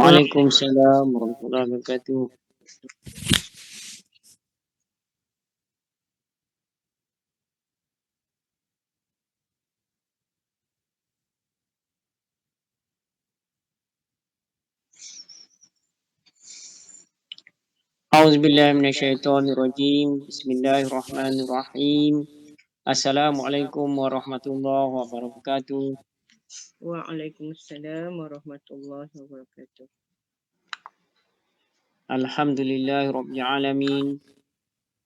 Waalaikumsalam warahmatullahi wabarakatuh. Auzubillahi minasyaitonirrajim. Bismillahirrahmanirrahim. Assalamualaikum warahmatullahi wabarakatuh. Waalaikumsalam warahmatullahi wabarakatuh. Alhamdulillahirabbil alamin.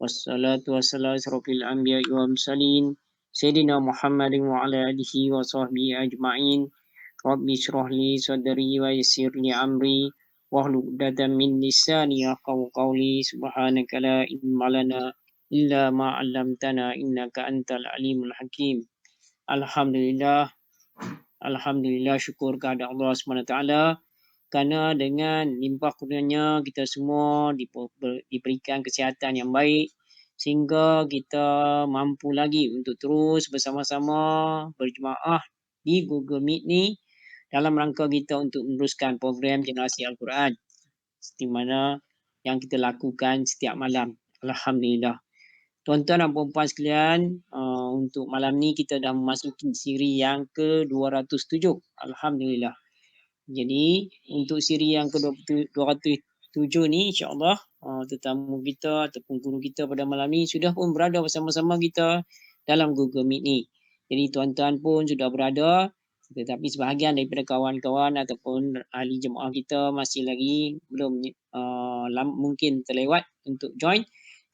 Wassalatu wassalamu asrofil anbiya'i wal mursalin. Sayyidina Muhammadin wa ala alihi wa sahbihi ajma'in. Rabbi shrah li sadri wa yassir li amri wahlul 'uqdatam min lisani yafqahu qawli. Subhanaka la ilma lana illa ma 'allamtana innaka antal alimul hakim. Alhamdulillah, alhamdulillah, syukur kepada Allah SWT kerana dengan limpah kurnianya kita semua diberikan kesihatan yang baik sehingga kita mampu lagi untuk terus bersama-sama berjemaah di Google Meet ni dalam rangka kita untuk meneruskan program Generasi Al-Quran di mana yang kita lakukan setiap malam. Alhamdulillah. Tuan-tuan dan puan-puan sekalian, untuk malam ni kita dah memasuki siri yang ke-207. Alhamdulillah. Jadi untuk siri yang ke-207 ni insya-Allah tetamu kita ataupun guru kita pada malam ni sudah pun berada bersama-sama kita dalam Google Meet ni. Jadi tuan-tuan pun sudah berada, tetapi sebahagian daripada kawan-kawan ataupun ahli jemaah kita masih lagi belum mungkin terlewat untuk join.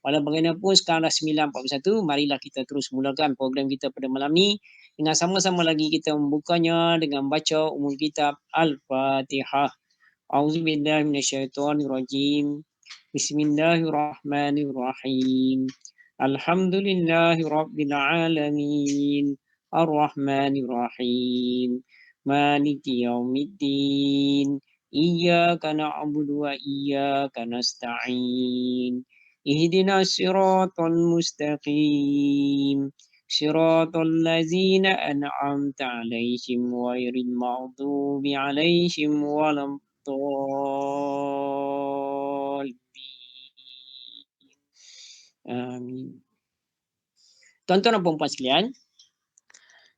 Walau bagaimanapun sekarang dah 9.41, marilah kita terus mulakan program kita pada malam ni dengan sama-sama lagi kita membukanya dengan baca umul kitab Al-Fatihah. Auzubillahi minasyaitonirrajim. Bismillahirrahmanirrahim. Alhamdulillahirabbil alamin. Arrahmanirrahim. Maliki yaumiddin. Iyyaka na'budu wa iyyaka nasta'in. Ihdinas siratal mustaqim. Siratal ladzina an'amta 'alaihim ghairil maghdubi 'alaihim waladdallin. Amin. Tuan-tuan dan puan-puan sekalian,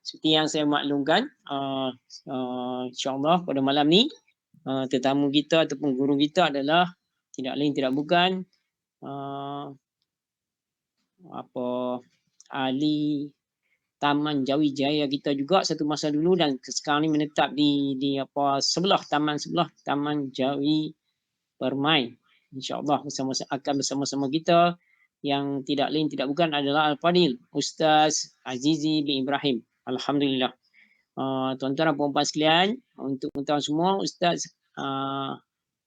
seperti yang saya maklumkan, insya-Allah pada malam ni tetamu kita ataupun guru kita adalah tidak lain tidak bukan ahli Taman Jawi Jaya kita juga satu masa dulu dan sekarang ni menetap di sebelah Taman Jawi Permai. InsyaAllah akan bersama-sama kita yang tidak lain tidak bukan adalah Al-Fadil Ustaz Azizi bin Ibrahim. Alhamdulillah. Tuan-tuan dan puan-puan sekalian, untuk tuan-tuan semua, Ustaz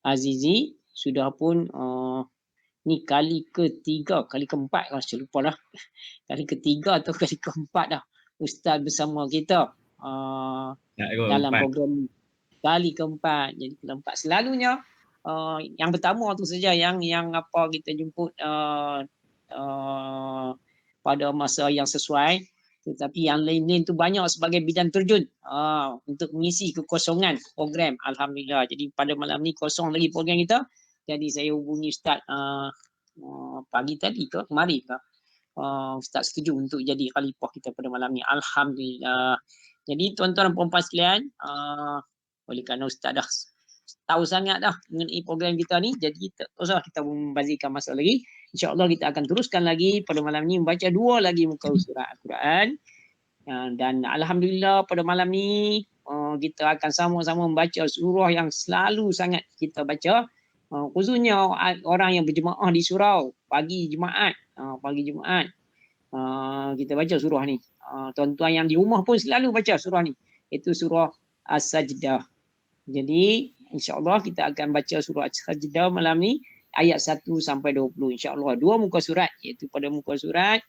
Azizi sudah pun ni kali ketiga, kali keempat kalau saya lupa dah. Kali ketiga atau kali keempat dah Ustaz bersama kita dalam program kali keempat. Jadi keempat selalunya yang pertama tu saja yang apa kita jemput pada masa yang sesuai, tetapi yang lain-lain tu banyak sebagai bidang terjun untuk mengisi kekosongan program. Alhamdulillah. Jadi pada malam ni kosong lagi program kita. Jadi saya hubungi Ustaz pagi tadi ke kemarin ke, Ustaz setuju untuk jadi khalifah kita pada malam ni. Alhamdulillah. Jadi tuan-tuan dan puan-puan sekalian, oleh kerana Ustaz dah tahu sangat dah mengenai program kita ni, jadi tak usah kita membazirkan masa lagi. InsyaAllah kita akan teruskan lagi pada malam ni membaca 2 lagi muka surat Al-Quran. Dan Alhamdulillah pada malam ni kita akan sama-sama membaca surah yang selalu sangat kita baca. Khususnya orang yang berjemaah di surau pagi Jumaat, kita baca surah ni. Tuan-tuan yang di rumah pun selalu baca surah ni, itu surah As-Sajdah. Jadi insya-Allah kita akan baca surah As-Sajdah malam ni ayat 1 sampai 20 insya-Allah. 2 muka surat, iaitu pada muka surat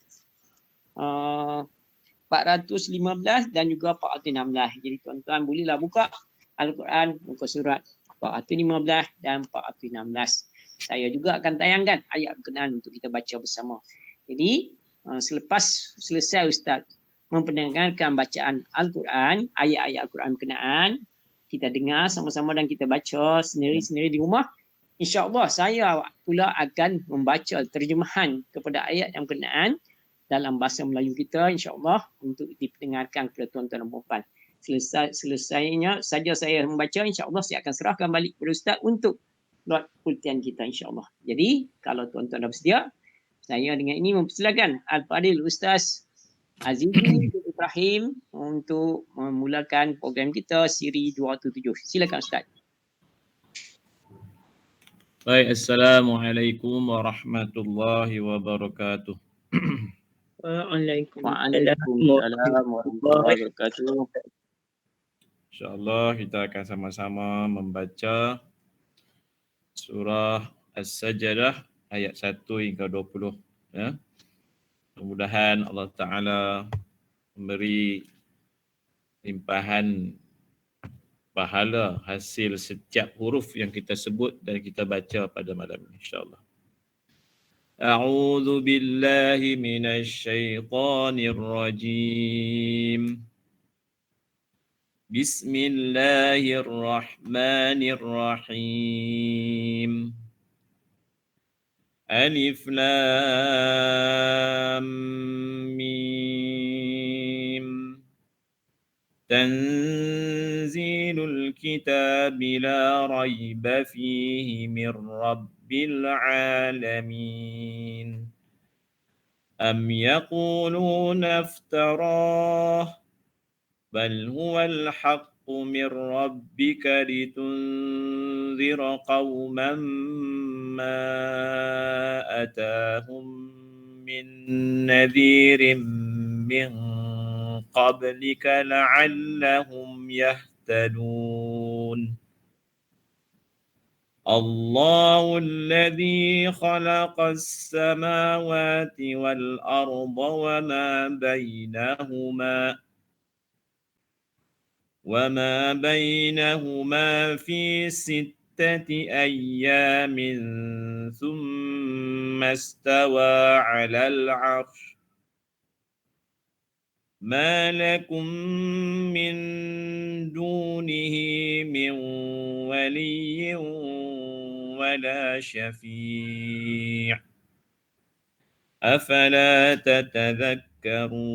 415 dan juga 416. Jadi tuan-tuan bolehlah buka Al-Quran muka surat 415 dan 416. Saya juga akan tayangkan ayat berkenaan untuk kita baca bersama. Jadi selepas selesai Ustaz memperdengarkan bacaan Al-Quran, ayat-ayat Al-Quran berkenaan, kita dengar sama-sama dan kita baca sendiri-sendiri di rumah. InsyaAllah saya pula akan membaca terjemahan kepada ayat yang berkenaan dalam bahasa Melayu kita, insyaAllah, untuk diperdengarkan kepada tuan-tuan dan puan-puan. Selesainya saja saya membaca, insyaAllah saya akan serahkan balik kepada Ustaz untuk lot pultian kita, insyaAllah. Jadi, kalau tuan-tuan dah bersedia, saya dengan ini mempersilakan Al-Fadil Ustaz Azizul Ibrahim untuk memulakan program kita siri 207. Silakan Ustaz. Baik, Assalamualaikum warahmatullahi wabarakatuh. Waalaikumsalam warahmatullahi wabarakatuh. InsyaAllah kita akan sama-sama membaca surah As-Sajdah ayat 1 hingga 20. Ya. Mudah-mudahan Allah Ta'ala memberi limpahan pahala hasil setiap huruf yang kita sebut dan kita baca pada malam ini, insyaAllah. A'udzu billahi minasy syaithanir rajim. Bismillahirrahmanirrahim. Alif Lam Mim. Tanzilul kitab la raiba fihi min rabbil alamin. Am yaquluna iftarah bal huwal haqqu min rabbika litunzira qauman ma atahum min nadhirin min qablika la'allahum yahtadun. الله الذي خلق السماوات والأرض وما بينهما في 6 أيام ثم استوى على العرش ما لكم من دونه من ولي ولا شفيع أفلا تتذكرون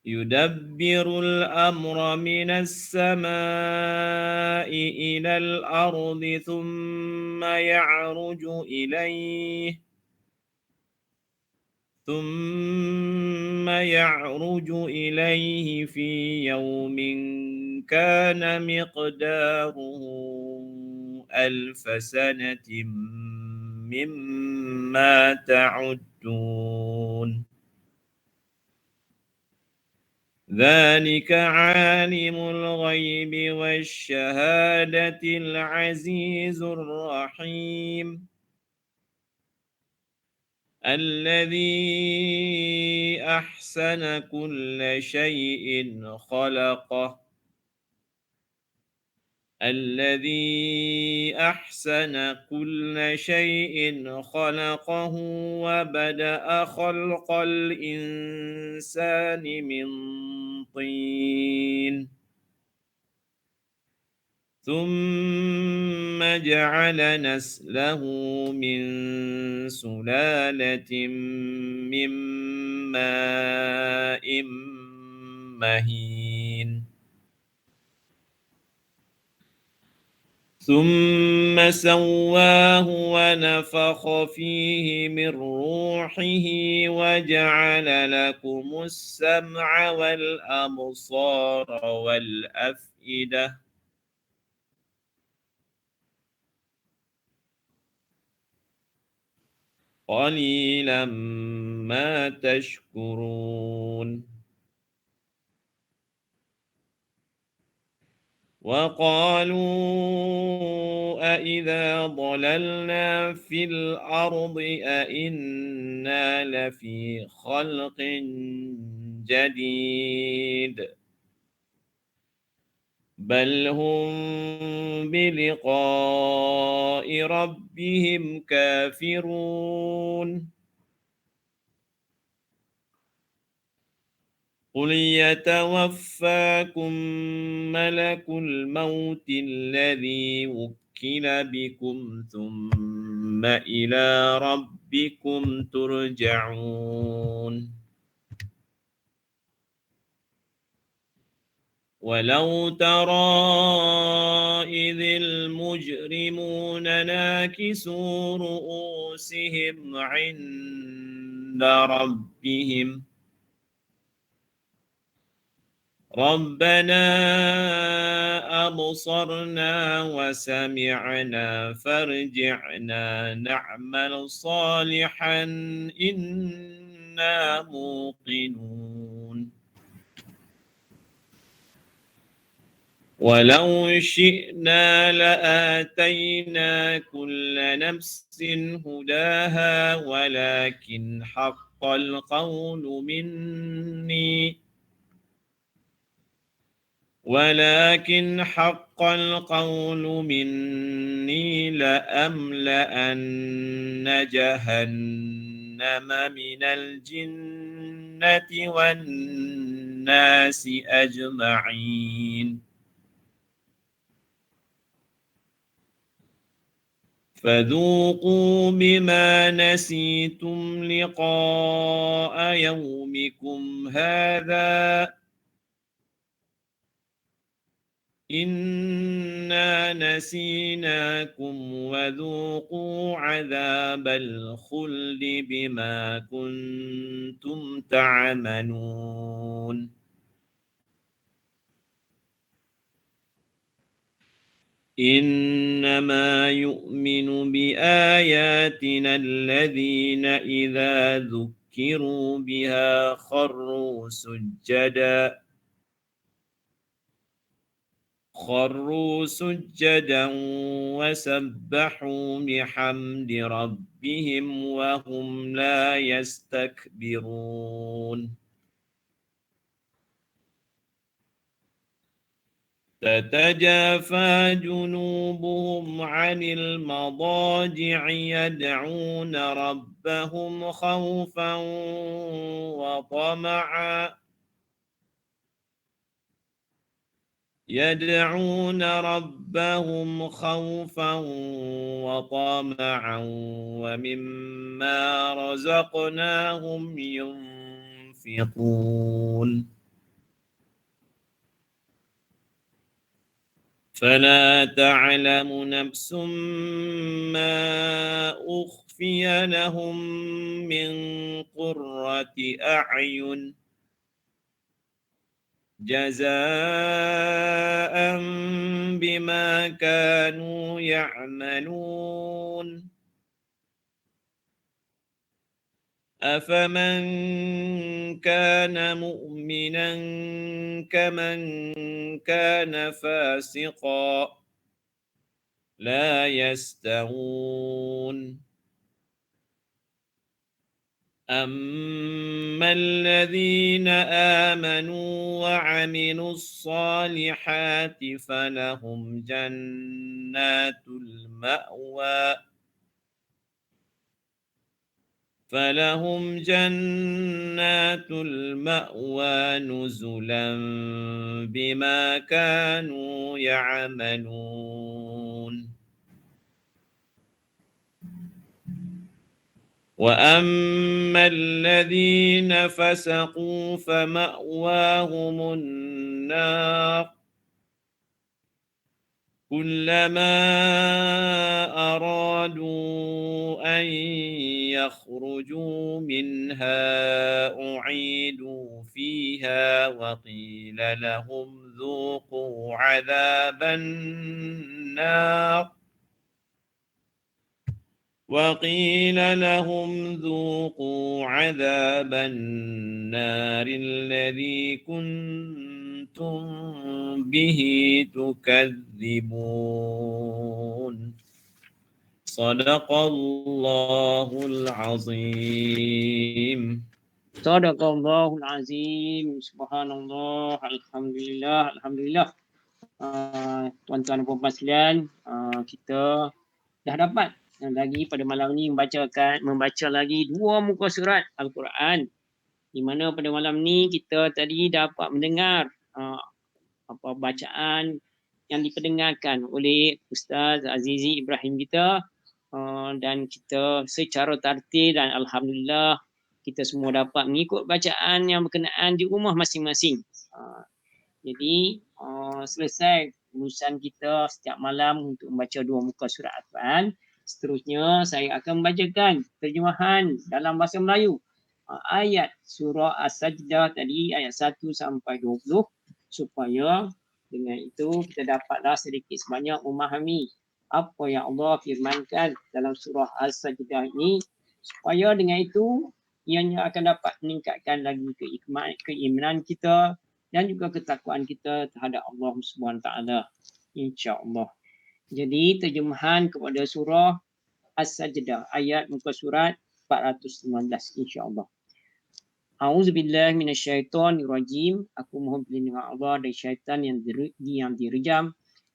يدبر الأمر من السماء إلى الأرض ثم يعرج إليه في يوم كان مقداره 1000 سنة مما تعدون ذلك عالم الغيب والشهادة العزيز الرحيم الذي أحسن كل شيء خلقه وبدأ خلق الإنسان من طين ثم جعل نسله من سلالة من ماء مهين ثم سواه ونفخ فيه من روحه وجعل لكم السمع والأبصار والأفئدة قليلا ما تشكرون وقالوا أإذا ضللنا في الأرض أإنا لفي خلق جديد بل هم بلقاء ربهم كافرون قل يتوفاكم ملك الموت الذي وكل بكم ثم إلى ربكم ترجعون ولو ترى إذ المجرمون ناكسوا رؤوسهم عند ربهم ربنا أبصرنا وسمعنا فارجعنا نعمل صالحا إنا موقنون ولو شئنا لآتينا كل نفس هداها ولكن حق القول مني لأملأن جهنم من الجنة والناس أجمعين فذوقوا بما نسيتم لقاء يومكم هذا إنا نسيناكم وذوقوا عذاب الخلد بما كنتم تعملون إنما يؤمن بآياتنا الذين إذا ذكروا بها خروا سجدا وسبحوا بحمد ربهم وهم لا يستكبرون تتجافى جنوبهم عن المضاجع يدعون ربهم خوفا وطمعا ومما رزقناهم ينفقون فلا تعلم نفس ما أخفي لهم من قرة أعين جزاء بما كانوا يعملون أفمن كان مؤمنا كمن كان فاسقا لا يستوون أما الذين آمنوا وعملوا الصالحات فلهم جنات المأوى نزلا بما كانوا يعملون وأما الذين فسقوا فمأواهم النار كلما أرادوا أن يخرجوا منها أعيدوا فيها وقيل لهم ذوقوا عذاب النار الذي كنتم به تكذبون صدق الله العظيم. Sadaqallahul azim. Subhanallah. Alhamdulillah. Alhamdulillah. Tuan-tuan dan puan-puan sekalian, kita dah dapat lagi pada malam ni membaca lagi 2 muka surat Al-Quran. Di mana pada malam ni kita tadi dapat mendengar bacaan yang diperdengarkan oleh Ustaz Azizi Ibrahim kita, dan kita secara tertib dan alhamdulillah kita semua dapat mengikut bacaan yang berkenaan di rumah masing-masing. Jadi selesai urusan kita setiap malam untuk membaca 2 muka surat Al-Quran. Seterusnya saya akan membacakan terjemahan dalam bahasa Melayu ayat surah As-Sajdah tadi, ayat 1 sampai 20, supaya dengan itu kita dapatlah sedikit sebanyak memahami apa yang Allah firmankan dalam surah As-Sajdah ini, supaya dengan itu ianya akan dapat meningkatkan lagi keimanan kita dan juga ketakwaan kita terhadap Allah SWT, insya-Allah. Jadi terjemahan kepada surah As-Sajdah ayat muka surat 415, insya-Allah. A'udzubillahi minasyaitonirrajim. Aku mohon perlindungan Allah dari syaitan yang direjam.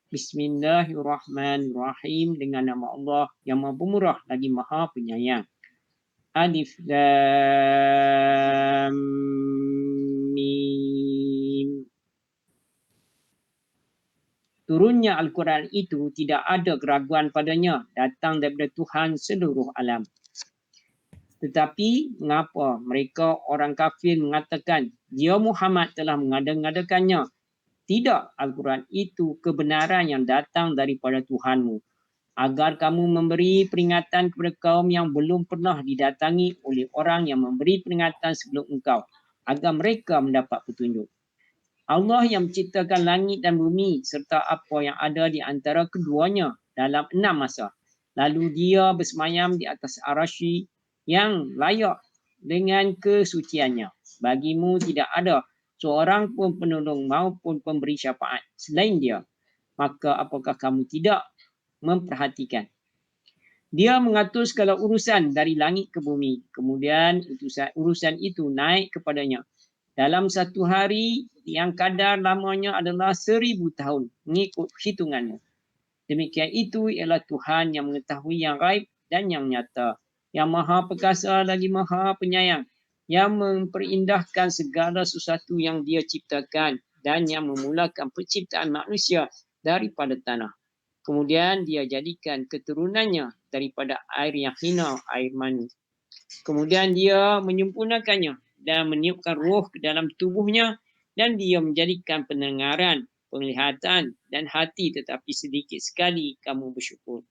Bismillahirrahmanirrahim. Dengan nama Allah yang Maha Pemurah lagi Maha Penyayang. Alif Lam Mim. Turunnya Al-Quran itu tidak ada keraguan padanya, datang daripada Tuhan seluruh alam. Tetapi mengapa mereka orang kafir mengatakan dia Muhammad telah mengada-ngadakannya? Tidak, Al-Quran itu kebenaran yang datang daripada Tuhanmu, agar kamu memberi peringatan kepada kaum yang belum pernah didatangi oleh orang yang memberi peringatan sebelum engkau, agar mereka mendapat petunjuk. Allah yang menciptakan langit dan bumi serta apa yang ada di antara keduanya dalam 6 masa. Lalu dia bersemayam di atas arasy yang layak dengan kesuciannya. Bagimu tidak ada seorang pun penolong maupun pemberi syafaat selain dia. Maka apakah kamu tidak memperhatikan? Dia mengatur segala urusan dari langit ke bumi. Kemudian urusan itu naik kepadanya dalam satu hari yang kadar lamanya adalah 1000 tahun mengikut hitunganmu. Demikian itu ialah Tuhan yang mengetahui yang gaib dan yang nyata, yang maha perkasa lagi maha penyayang, yang memperindahkan segala sesuatu yang dia ciptakan dan yang memulakan penciptaan manusia daripada tanah. Kemudian dia jadikan keturunannya daripada air yang hina, air mani. Kemudian dia menyempurnakannya dan meniupkan roh ke dalam tubuhnya, dan dia menjadikan pendengaran, penglihatan dan hati, tetapi sedikit sekali kamu bersyukur.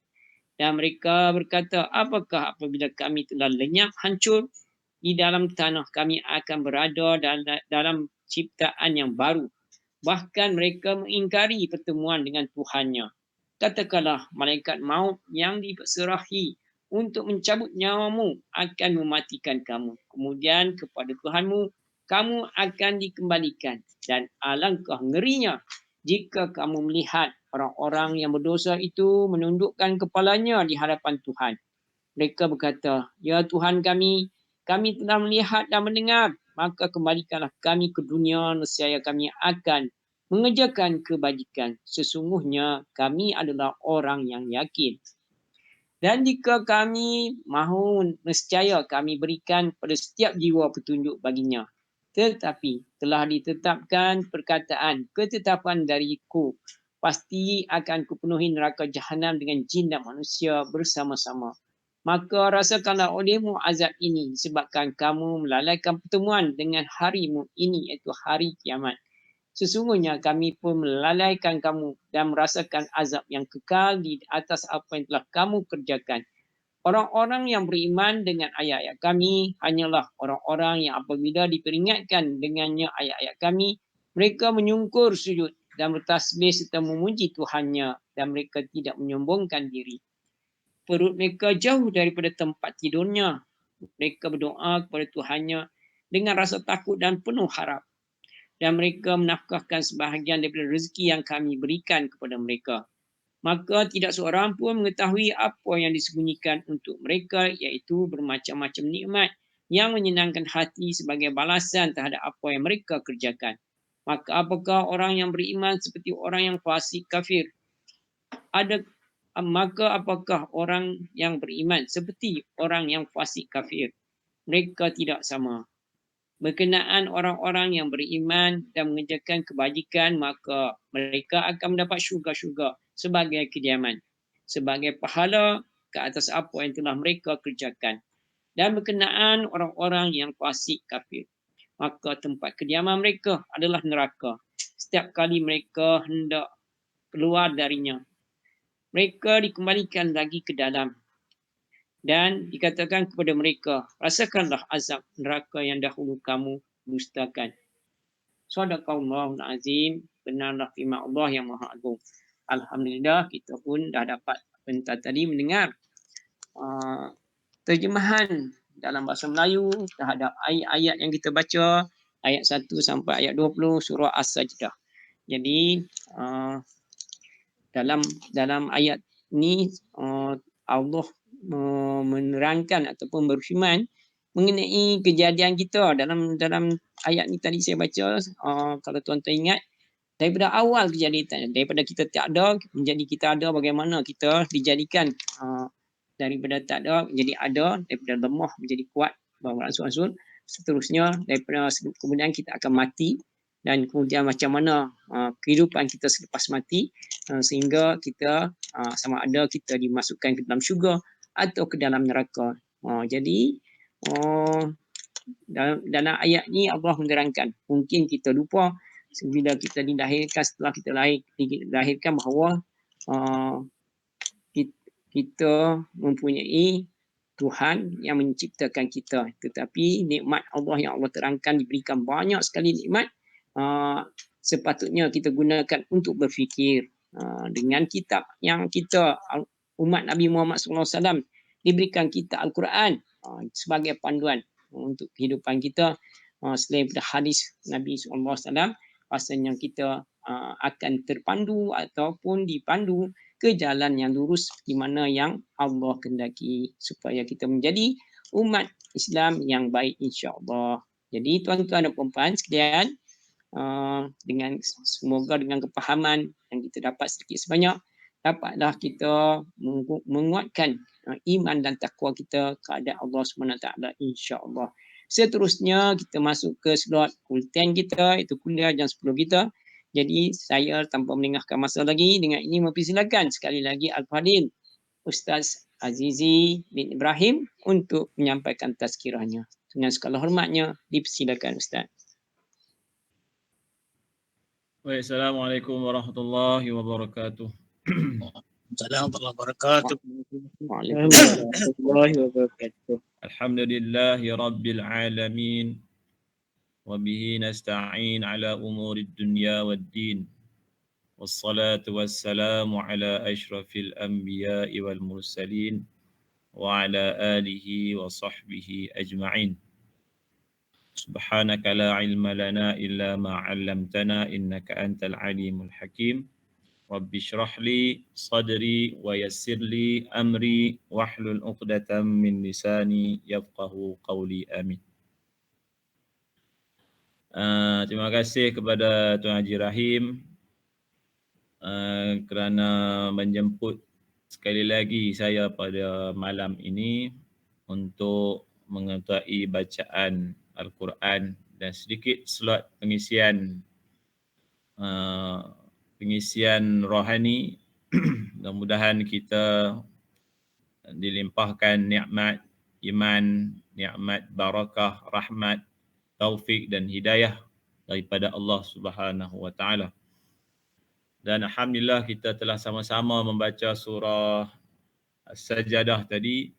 Dan mereka berkata, apakah apabila kami telah lenyap hancur di dalam tanah, kami akan berada dalam ciptaan yang baru. Bahkan mereka mengingkari pertemuan dengan Tuhannya. Katakanlah, malaikat maut yang diserahi untuk mencabut nyawamu akan mematikan kamu. Kemudian kepada Tuhanmu kamu akan dikembalikan. Dan alangkah ngerinya jika kamu melihat orang-orang yang berdosa itu menundukkan kepalanya di hadapan Tuhan. Mereka berkata, ya Tuhan kami telah melihat dan mendengar, maka kembalikanlah kami ke dunia, nescaya kami akan mengerjakan kebajikan. Sesungguhnya kami adalah orang yang yakin. Dan jika kami mahu, nescaya kami berikan pada setiap jiwa petunjuk baginya. Tetapi telah ditetapkan perkataan ketetapan dariku, pasti akan kupenuhi neraka jahanam dengan jin dan manusia bersama-sama. Maka rasakanlah olehmu azab ini disebabkan kamu melalaikan pertemuan dengan harimu ini, iaitu hari kiamat. Sesungguhnya kami pun melalaikan kamu dan merasakan azab yang kekal di atas apa yang telah kamu kerjakan. Orang-orang yang beriman dengan ayat-ayat kami hanyalah orang-orang yang apabila diperingatkan dengannya ayat-ayat kami, mereka menyungkur sujud dan bertasbih serta memuji Tuhannya, dan mereka tidak menyombongkan diri. Perut mereka jauh daripada tempat tidurnya. Mereka berdoa kepada Tuhannya dengan rasa takut dan penuh harap. Dan mereka menafkahkan sebahagian daripada rezeki yang kami berikan kepada mereka. Maka tidak seorang pun mengetahui apa yang disembunyikan untuk mereka, iaitu bermacam-macam nikmat yang menyenangkan hati sebagai balasan terhadap apa yang mereka kerjakan. Maka apakah orang yang beriman seperti orang yang fasik kafir? Maka apakah orang yang beriman seperti orang yang fasik kafir? Mereka tidak sama. berkenaan orang-orang yang beriman dan mengerjakan kebajikan, maka mereka akan mendapat syurga-syurga sebagai kediaman, sebagai pahala ke atas apa yang telah mereka kerjakan. Dan berkenaan orang-orang yang fasik kafir, maka tempat kediaman mereka adalah neraka. Setiap kali mereka hendak keluar darinya, mereka dikembalikan lagi ke dalam dan dikatakan kepada mereka, rasakanlah azab neraka yang dahulu kamu dustakan. Sadaqallahul azim, benarlah firman Allah yang Maha Agung. Alhamdulillah, kita pun dah dapat bentar tadi mendengar terjemahan dalam bahasa Melayu terhadap ayat-ayat yang kita baca, ayat 1 sampai ayat 20 surah As-Sajdah. Jadi dalam ayat ni Allah menerangkan ataupun berfirman mengenai kejadian kita dalam ayat ni tadi saya baca, kalau tuan-tuan ingat, daripada awal kejadian, daripada kita tak ada menjadi kita ada, bagaimana kita dijadikan daripada tak ada menjadi ada, daripada lemah menjadi kuat, beransur-ansur, seterusnya daripada kemudian kita akan mati, dan kemudian macam mana kehidupan kita selepas mati, sehingga kita sama ada kita dimasukkan ke dalam syurga atau ke dalam neraka. Jadi dalam ayat ni Allah menerangkan, mungkin kita lupa bila kita dilahirkan, setelah kita dilahirkan, bahawa kita mempunyai Tuhan yang menciptakan kita. Tetapi nikmat Allah yang Allah terangkan, diberikan banyak sekali nikmat, sepatutnya kita gunakan untuk berfikir. Dengan kitab yang kita, umat Nabi Muhammad SAW, diberikan kita Al-Quran sebagai panduan untuk kehidupan kita. Selain daripada hadis Nabi SAW, rasanya kita akan terpandu ataupun dipandu ke jalan yang lurus di mana yang Allah kehendaki, supaya kita menjadi umat Islam yang baik, insya-Allah. Jadi tuan-tuan dan puan-puan sekalian, semoga dengan kepahaman yang kita dapat sedikit sebanyak, dapatlah kita menguatkan iman dan takwa kita kepada Allah SWT, insya-Allah. Seterusnya kita masuk ke slot kulten kita, itu kuliah jam 10 kita. Jadi saya tanpa melengahkan masa lagi, dengan ini mempersilakan sekali lagi Al-Fadil Ustaz Azizi bin Ibrahim untuk menyampaikan tazkirahnya. Dengan segala hormatnya, dipersilakan Ustaz. Baik, Assalamualaikum warahmatullahi wabarakatuh. Assalamualaikum warahmatullahi wabarakatuh. Waalaikumsalam warahmatullahi wabarakatuh. Alhamdulillahi rabbil alamin. وبه نستعين على أمور الدنيا والدين والصلاة والسلام على أشرف الأنبياء والمرسلين وعلى آله وصحبه أجمعين. سبحانك لا علم لنا إلا ما علمتنا إنك أنت العليم الحكيم. رب اشرح لي صدري ويسر لي أمري واحلل عقدة من لساني يفقه قولي آمين. Terima kasih kepada Tuan Haji Rahim kerana menjemput sekali lagi saya pada malam ini untuk mengetahui bacaan Al-Quran dan sedikit slot pengisian rohani. Mudah-mudahan kita dilimpahkan nikmat iman, nikmat barakah, rahmat, taufik dan hidayah daripada Allah Subhanahu wa taala. Dan alhamdulillah kita telah sama-sama membaca surah As-Sajdah tadi.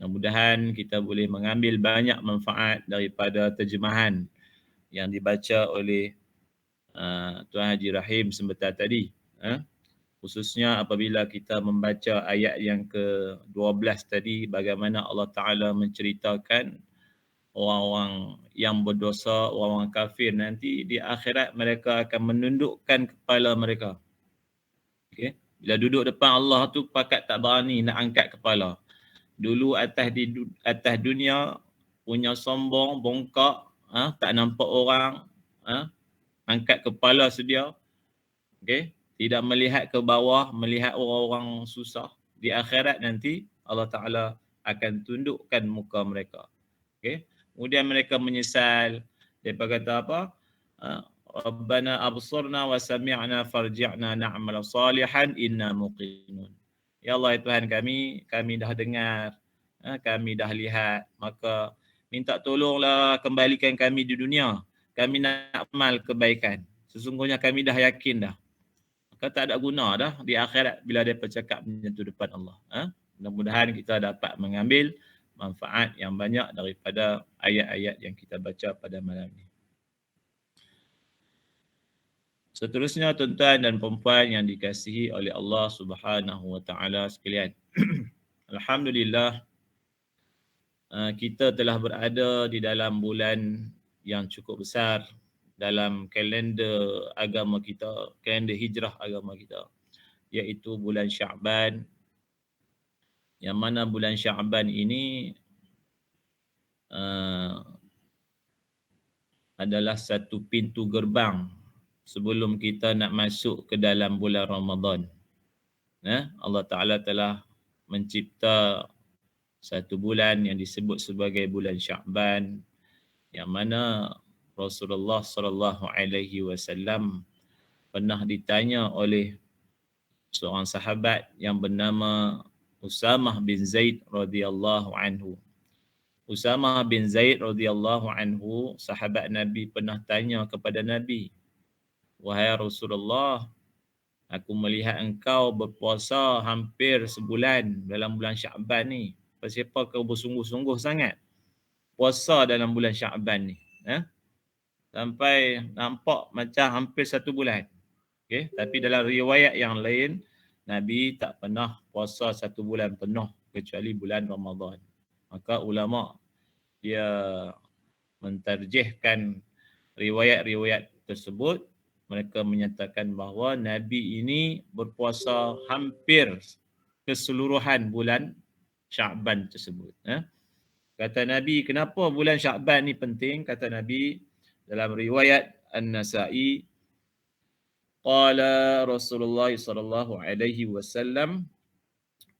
Mudah-mudahan kita boleh mengambil banyak manfaat daripada terjemahan yang dibaca oleh Tuan Haji Rahim sebentar tadi. Khususnya apabila kita membaca ayat yang ke-12 tadi, bagaimana Allah Ta'ala menceritakan orang-orang yang berdosa, orang-orang kafir nanti di akhirat mereka akan menundukkan kepala mereka. Okay? Bila duduk depan Allah tu pakat tak berani nak angkat kepala. Dulu atas dunia punya sombong, bongkak, tak nampak orang, angkat kepala sedia. Okay? Tidak melihat ke bawah, melihat orang-orang susah. Di akhirat nanti Allah Ta'ala akan tundukkan muka mereka. Okay? Kemudian mereka menyesal, Depa kata apa? Rabbana absurna wa sami'na farji'na na'mal salihan inna muqinun. Ya Allah, ya Tuhan kami dah dengar, kami dah lihat, maka minta tolonglah kembalikan kami di dunia. Kami nak amal kebaikan. Sesungguhnya kami dah yakin dah. Maka tak ada guna dah di akhirat bila dia bercakap menyentuh depan Allah. Mudah-mudahan kita dapat mengambil manfaat yang banyak daripada ayat-ayat yang kita baca pada malam ini. Seterusnya tuan-tuan dan puan yang dikasihi oleh Allah Subhanahu wa taala sekalian. Alhamdulillah kita telah berada di dalam bulan yang cukup besar dalam kalender agama kita, kalender hijrah agama kita, iaitu bulan Syaban. Yang mana bulan Syaban ini adalah satu pintu gerbang sebelum kita nak masuk ke dalam bulan Ramadan. Allah Ta'ala telah mencipta satu bulan yang disebut sebagai bulan Syaban, yang mana Rasulullah sallallahu alaihi wasallam pernah ditanya oleh seorang sahabat yang bernama Usamah bin Zaid radhiyallahu anhu. Usamah bin Zaid radhiyallahu anhu, sahabat Nabi, pernah tanya kepada Nabi, "Wahai Rasulullah, aku melihat engkau berpuasa hampir sebulan dalam bulan Syaban ni. Kenapa kau bersungguh-sungguh sangat puasa dalam bulan Syaban ni? Sampai nampak macam hampir 1 bulan." Okay? Tapi dalam riwayat yang lain, Nabi tak pernah puasa 1 bulan penuh kecuali bulan Ramadan. Maka ulama dia mentarjihkan riwayat-riwayat tersebut. Mereka menyatakan bahawa Nabi ini berpuasa hampir keseluruhan bulan Syaban tersebut. Kata Nabi, kenapa bulan Syaban ni penting? Kata Nabi dalam riwayat An-Nasa'i, qala Rasulullah sallallahu alaihi wasallam,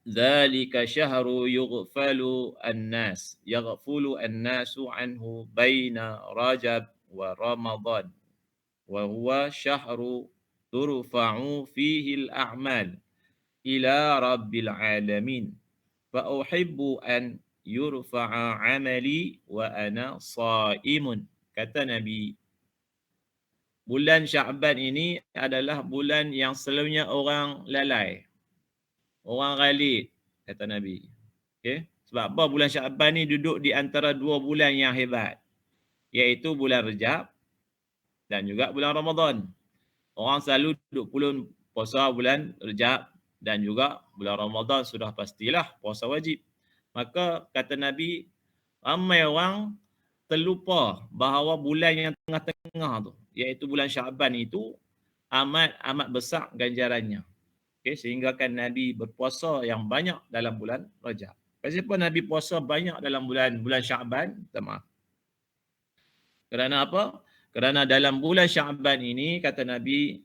"Dzalika syahru yughfalu an-nasu anhu baina Rajab wa Ramadan. Wa huwa syahru turfa'u fihi al-a'mal ila rabbil alamin. Fa uhibbu an yurfa'a 'amali wa ana sha'imun." Kata Nabi, bulan Syaban ini adalah bulan yang selalunya orang lalai, orang ghalid, kata Nabi. Okay? Sebab apa? Bulan Syaban ni duduk di antara 2 bulan yang hebat, iaitu bulan Rejab dan juga bulan Ramadan. Orang selalu duduk pulun puasa bulan Rejab dan juga bulan Ramadan sudah pastilah puasa wajib. Maka kata Nabi, ramai orang terlupa bahawa bulan yang tengah-tengah tu, iaitu bulan Syaban itu amat besar ganjarannya. Okay, sehingga kan Nabi berpuasa yang banyak dalam bulan Rajab. Kenapa Nabi puasa banyak dalam bulan Syaban? Maaf. Kerana apa? Kerana dalam bulan Syaban ini, kata Nabi,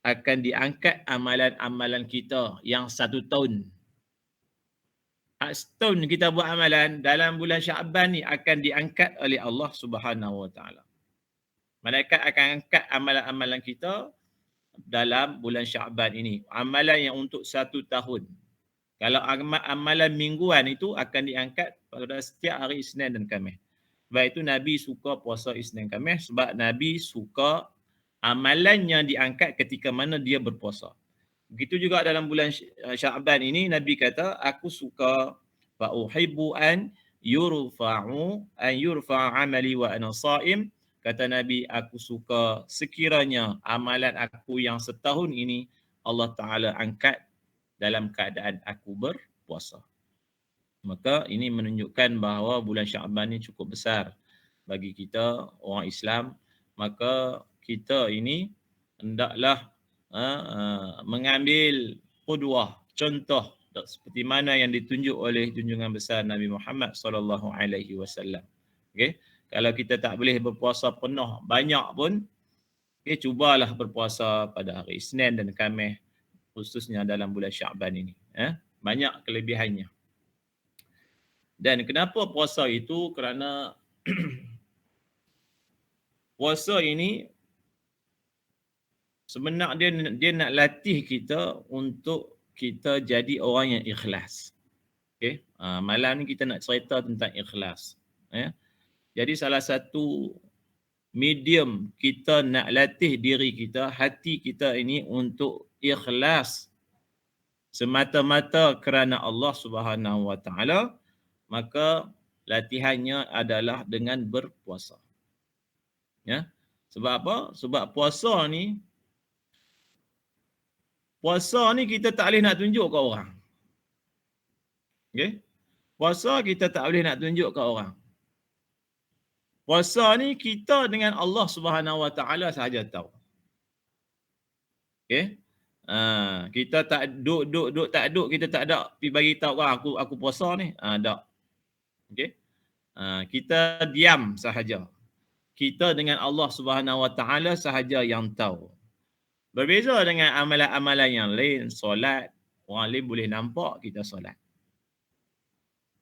akan diangkat amalan-amalan kita yang 1 tahun. Setahun kita buat amalan, dalam bulan Syaban ni akan diangkat oleh Allah Subhanahu Wa Taala. Malaikat akan angkat amalan-amalan kita dalam bulan Syaban ini. Amalan yang untuk 1 tahun. Kalau amalan mingguan itu akan diangkat pada setiap hari Isnin dan Khamis. Sebab itu Nabi suka puasa Isnin Khamis, sebab Nabi suka amalannya diangkat ketika mana dia berpuasa. Begitu juga dalam bulan Syaban ini, Nabi kata, aku suka fa uhibbu an yurfa'a amali wa ana sha'im. Kata Nabi, aku suka sekiranya amalan aku yang setahun ini Allah Ta'ala angkat dalam keadaan aku berpuasa. Maka ini menunjukkan bahawa bulan Syaban ini cukup besar bagi kita orang Islam. Maka kita ini hendaklah mengambil qudwah, contoh seperti mana yang ditunjuk oleh junjungan besar Nabi Muhammad sallallahu alaihi wasallam. Okey, kalau kita tak boleh berpuasa penuh banyak pun, okey, cubalah berpuasa pada hari Isnin dan Khamis, khususnya dalam bulan Syaban ini. Banyak kelebihannya. Dan kenapa puasa itu? Kerana puasa ini sebenarnya dia nak latih kita untuk kita jadi orang yang ikhlas. Okey. Malam ni kita nak cerita tentang ikhlas. Jadi salah satu medium kita nak latih diri kita, hati kita ini untuk ikhlas semata-mata kerana Allah Subhanahu Wa Taala, maka latihannya adalah dengan berpuasa. Ya. Sebab apa? Sebab puasa ni kita tak boleh nak tunjuk ke orang. Okey? Puasa kita tak boleh nak tunjuk ke orang. Puasa ni kita dengan Allah Subhanahu Wa Taala sahaja tahu. Okey? Kita tak duk tak duk, kita tak ada pi bagi tahu aku puasa ni. Tak. Okey? Kita diam sahaja. Kita dengan Allah Subhanahu Wa Taala sahaja yang tahu. Berbeza dengan amalan-amalan yang lain, solat, orang lain boleh nampak kita solat.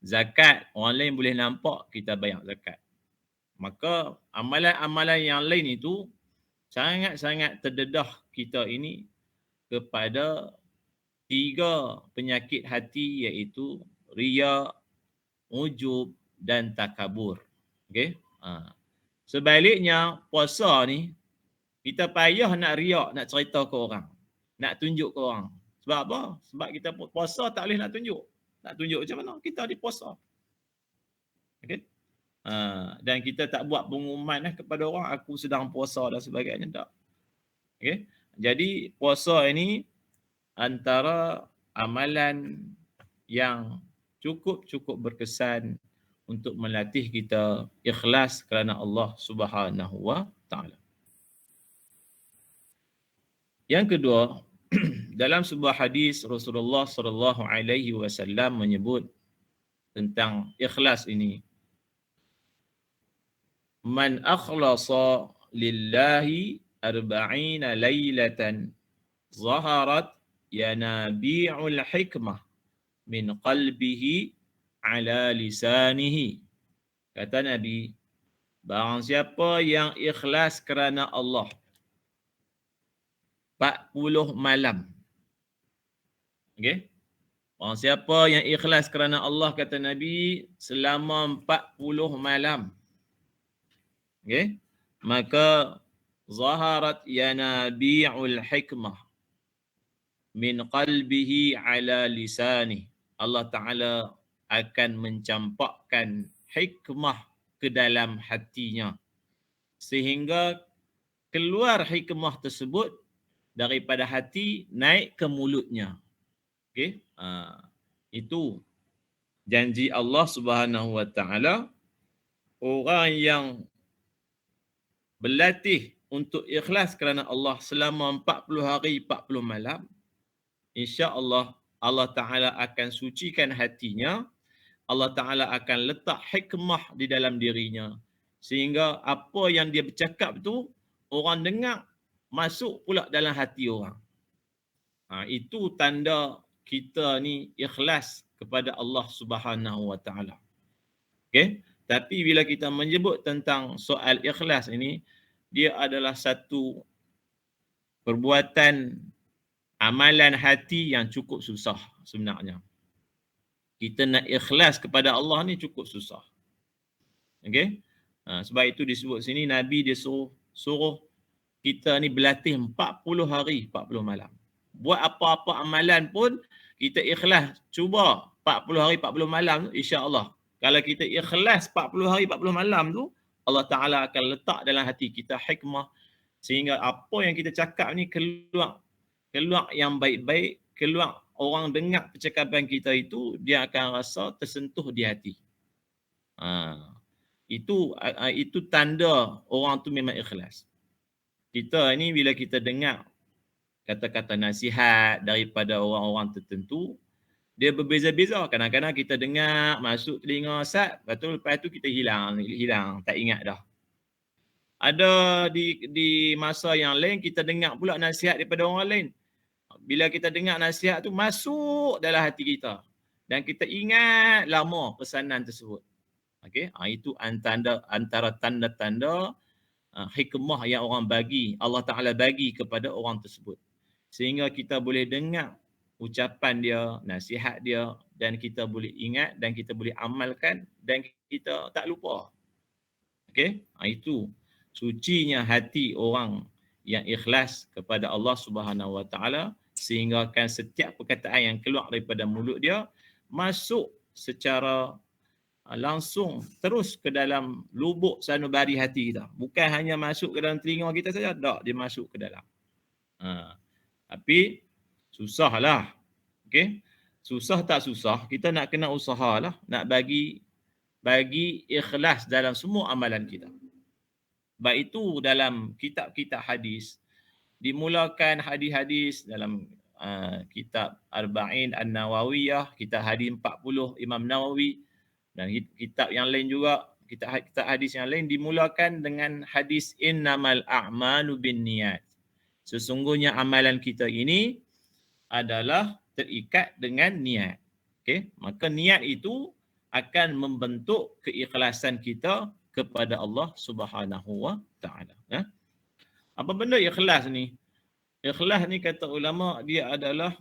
Zakat, orang lain boleh nampak kita bayar zakat. Maka amalan-amalan yang lain itu sangat-sangat terdedah kita ini kepada 3 penyakit hati, iaitu riya, ujub dan takabur. Okey? Sebaliknya puasa ni kita payah nak riak, nak cerita ke orang, nak tunjuk ke orang. Sebab apa? Sebab kita puasa tak boleh nak tunjuk. Nak tunjuk macam mana? Kita ada puasa. Okey? Dan kita tak buat pengumuman kepada orang aku sedang puasa dan sebagainya, tak. Okey? Jadi puasa ini antara amalan yang cukup berkesan untuk melatih kita ikhlas kerana Allah Subhanahu Wa Taala. Yang kedua, dalam sebuah hadis Rasulullah sallallahu alaihi wasallam menyebut tentang ikhlas ini. Man akhlasa lillahi 40 lailatan zaharat yanabi'ul hikmah min qalbihi ala lisanihi. Kata Nabi, barang siapa yang ikhlas kerana Allah 40 malam. Okey? Barang siapa yang ikhlas kerana Allah, kata Nabi, selama 40 malam. Okey? Maka zaharat yanabi'ul hikmah min qalbihi ala lisani. Allah Ta'ala akan mencampakkan hikmah ke dalam hatinya, sehingga keluar hikmah tersebut daripada hati naik ke mulutnya. Okey? Itu janji Allah Subhanahu Wa Taala. Orang yang berlatih untuk ikhlas kerana Allah selama 40 hari 40 malam, insya-Allah Allah Ta'ala akan sucikan hatinya. Allah Ta'ala akan letak hikmah di dalam dirinya, sehingga apa yang dia bercakap tu orang dengar, masuk pula dalam hati orang. Itu tanda kita ni ikhlas kepada Allah Subhanahu Wa Taala. Okey? Tapi bila kita menyebut tentang soal ikhlas ini, dia adalah satu perbuatan amalan hati yang cukup susah sebenarnya. Kita nak ikhlas kepada Allah ni cukup susah. Okey? Sebab itu disebut sini Nabi dia suruh kita ni berlatih 40 hari 40 malam. Buat apa-apa amalan pun kita ikhlas, cuba 40 hari 40 malam tu, insya-Allah. Kalau kita ikhlas 40 hari 40 malam tu, Allah Ta'ala akan letak dalam hati kita hikmah, sehingga apa yang kita cakap ni keluar yang baik-baik, keluar orang dengar percakapan kita itu, dia akan rasa tersentuh di hati. Itu tanda orang tu memang ikhlas. Kita ni bila kita dengar kata-kata nasihat daripada orang-orang tertentu, dia berbeza-beza. Kadang-kadang kita dengar masuk telinga Ustaz, lepas tu kita hilang, tak ingat dah. Ada di masa yang lain kita dengar pula nasihat daripada orang lain. Bila kita dengar nasihat tu masuk dalam hati kita dan kita ingat lama pesanan tersebut. Okey, itu antara tanda-tanda hikmah yang orang bagi, Allah Ta'ala bagi kepada orang tersebut. Sehingga kita boleh dengar ucapan dia, nasihat dia, dan kita boleh ingat dan kita boleh amalkan dan kita tak lupa. Okey? Itu sucinya hati orang yang ikhlas kepada Allah Subhanahu Wa Ta'ala, sehingga kan setiap perkataan yang keluar daripada mulut dia masuk secara langsung terus ke dalam lubuk sanubari hati kita. Bukan hanya masuk ke dalam telinga kita saja, tak, dia masuk ke dalam. Tapi susahlah. Okey? Susah tak susah, kita nak kena usahalah nak bagi ikhlas dalam semua amalan kita. Baik itu dalam kitab-kitab hadis, dimulakan hadis-hadis dalam kitab Arba'in An-Nawawiyah, kitab hadis 40 Imam Nawawi, dan kitab yang lain juga, kitab hadis yang lain dimulakan dengan hadis innamal a'malu binniyat. Sesungguhnya amalan kita ini adalah terikat dengan niat. Okey, maka niat itu akan membentuk keikhlasan kita kepada Allah Subhanahu Wa Ta'ala. Apa benda ikhlas ni? Ikhlas ni kata ulama dia adalah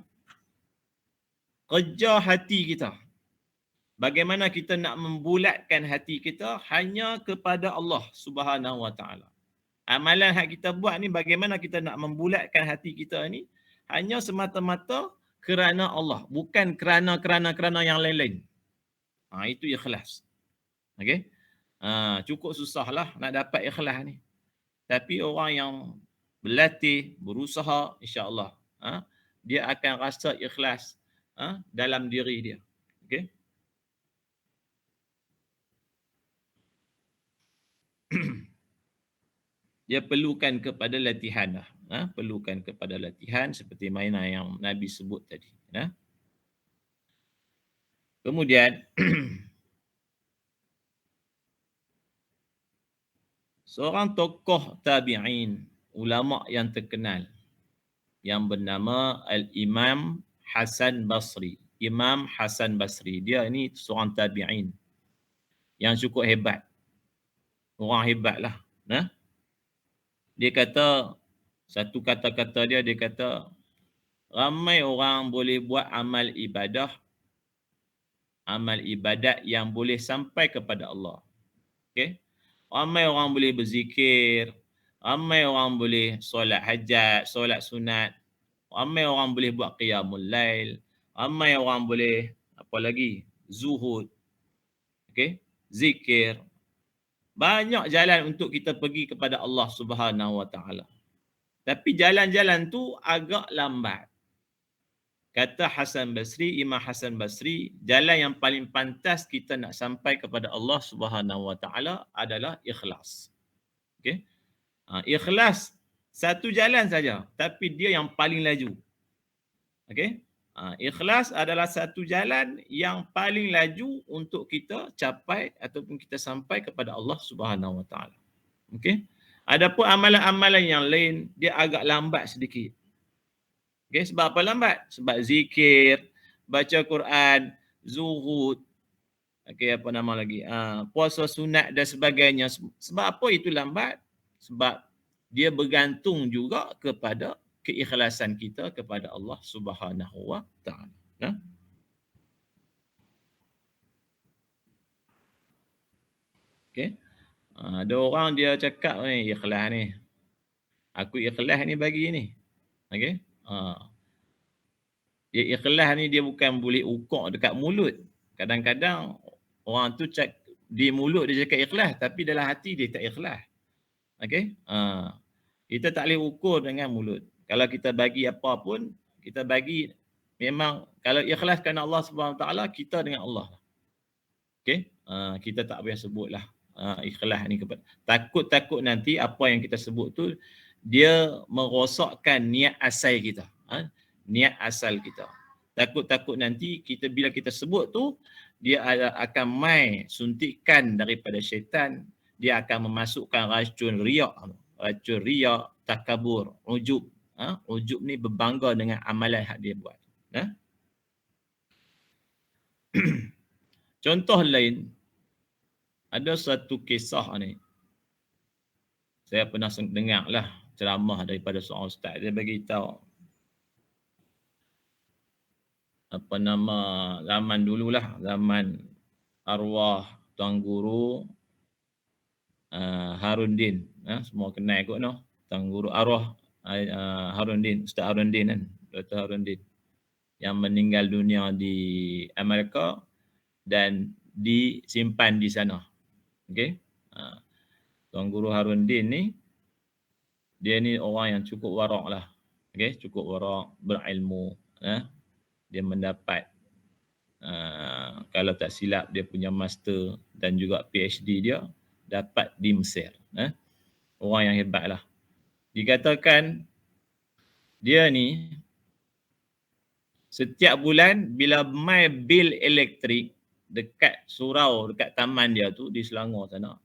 kerja hati kita. Bagaimana kita nak membulatkan hati kita hanya kepada Allah Subhanahu Wa Ta'ala. Amalan yang kita buat ni, bagaimana kita nak membulatkan hati kita ni hanya semata-mata kerana Allah, bukan kerana yang lain-lain. Itu ikhlas. Okey? Cukup susahlah nak dapat ikhlas ni. Tapi orang yang berlatih, berusaha, insya-Allah, dia akan rasa ikhlas dalam diri dia. Okey? Dia perlukan kepada latihan lah. Perlukan kepada latihan seperti mana yang Nabi sebut tadi. Kemudian seorang tokoh tabi'in, ulama yang terkenal yang bernama Al-Imam Hasan Basri. Imam Hasan Basri, dia ini seorang tabi'in yang cukup hebat. Orang hebat lah. Dia kata, satu kata-kata dia kata, ramai orang boleh buat amal ibadat yang boleh sampai kepada Allah. Okay? Ramai orang boleh berzikir, ramai orang boleh solat hajat, solat sunat, ramai orang boleh buat qiyamul lail, ramai orang boleh apa lagi? Zuhud. Okay? Zikir. Banyak jalan untuk kita pergi kepada Allah Subhanahu Wa Ta'ala. Tapi jalan-jalan tu agak lambat. Kata Hasan Basri, Imam Hasan Basri, jalan yang paling pantas kita nak sampai kepada Allah Subhanahu Wa Ta'ala adalah ikhlas. Okay? Ikhlas satu jalan saja, tapi dia yang paling laju. Okay? Ikhlas adalah satu jalan yang paling laju untuk kita capai ataupun kita sampai kepada Allah Subhanahu Wa Ta'ala. Okay? Adapun amalan-amalan yang lain, dia agak lambat sedikit. Okay, sebab apa lambat? Sebab zikir, baca Quran, zuhud, okay, apa nama lagi? Puasa sunat dan sebagainya. Sebab apa itu lambat? Sebab dia bergantung juga kepada keikhlasan kita kepada Allah Subhanahu Wa Ta'ala. Okay. Ada orang dia cakap ni, ikhlas ni. Aku ikhlas ni bagi ni. Okay. Dia ikhlas ni dia bukan boleh ukur dekat mulut. Kadang-kadang orang tu di mulut dia cakap ikhlas, tapi dalam hati dia tak ikhlas. Okey? Kita tak boleh ukur dengan mulut. Kalau kita bagi apa pun, kita bagi memang kalau ikhlas kerana Allah Subhanahu Taala, kita dengan Allah. Okey? Kita tak payah sebutlah ikhlas ni kepada. Takut nanti apa yang kita sebut tu dia merosakkan niat asal kita. Niat asal kita. Takut nanti kita bila kita sebut tu dia akan mai suntikan daripada syaitan, dia akan memasukkan racun riak, takabur, ujub. Ujub ni berbangga dengan amalan yang dia buat. Contoh lain, ada satu kisah ni. Saya pernah dengar lah ceramah daripada seorang ustaz. Dia bagi tahu apa nama zaman dululah, zaman arwah Tuan Guru Harun Din. Semua kenal kot noh. Tuan Guru arwah Harun Din, Ustaz Harun Din kan, Dr. Harun Din yang meninggal dunia di Amerika dan disimpan di sana. Okey. Tuan Guru Harun Din ni, dia ni orang yang cukup warak lah. Okey, cukup warak, berilmu. Dia mendapat, kalau tak silap, dia punya master dan juga PhD dia dapat di Mesir. Orang yang hebat lah. Dikatakan dia ni setiap bulan bila mai bil elektrik dekat surau, dekat taman dia tu di Selangor sana,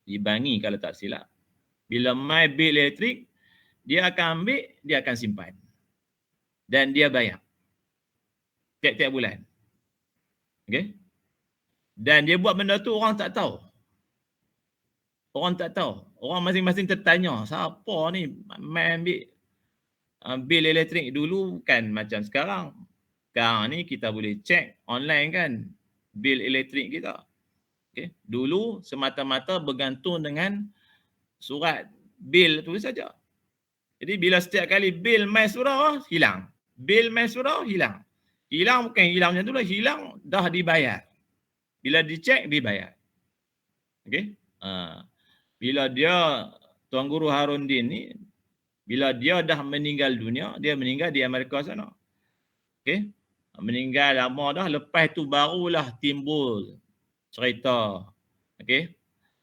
di Bangi kalau tak silap, bila mai bil elektrik, dia akan ambil, dia akan simpan. Dan dia bayar tiap-tiap bulan. Okey? Dan dia buat benda tu orang tak tahu. Orang tak tahu. Orang masing-masing tertanya, siapa ni mai ambil bil elektrik? Dulu kan macam sekarang. Sekarang ni kita boleh cek online kan bil elektrik kita. Okay. Dulu semata-mata bergantung dengan surat bil tu saja. Jadi bila setiap kali bil mai surau, hilang. Bil mai surau, hilang. Hilang bukan hilang macam tu lah. Hilang dah dibayar. Bila dicek, dibayar. Okay. Bila dia, Tuan Guru Harun Din ni, bila dia dah meninggal dunia, dia meninggal di Amerika sana. Okay. Meninggal lama dah, lepas tu barulah timbul cerita. Okay.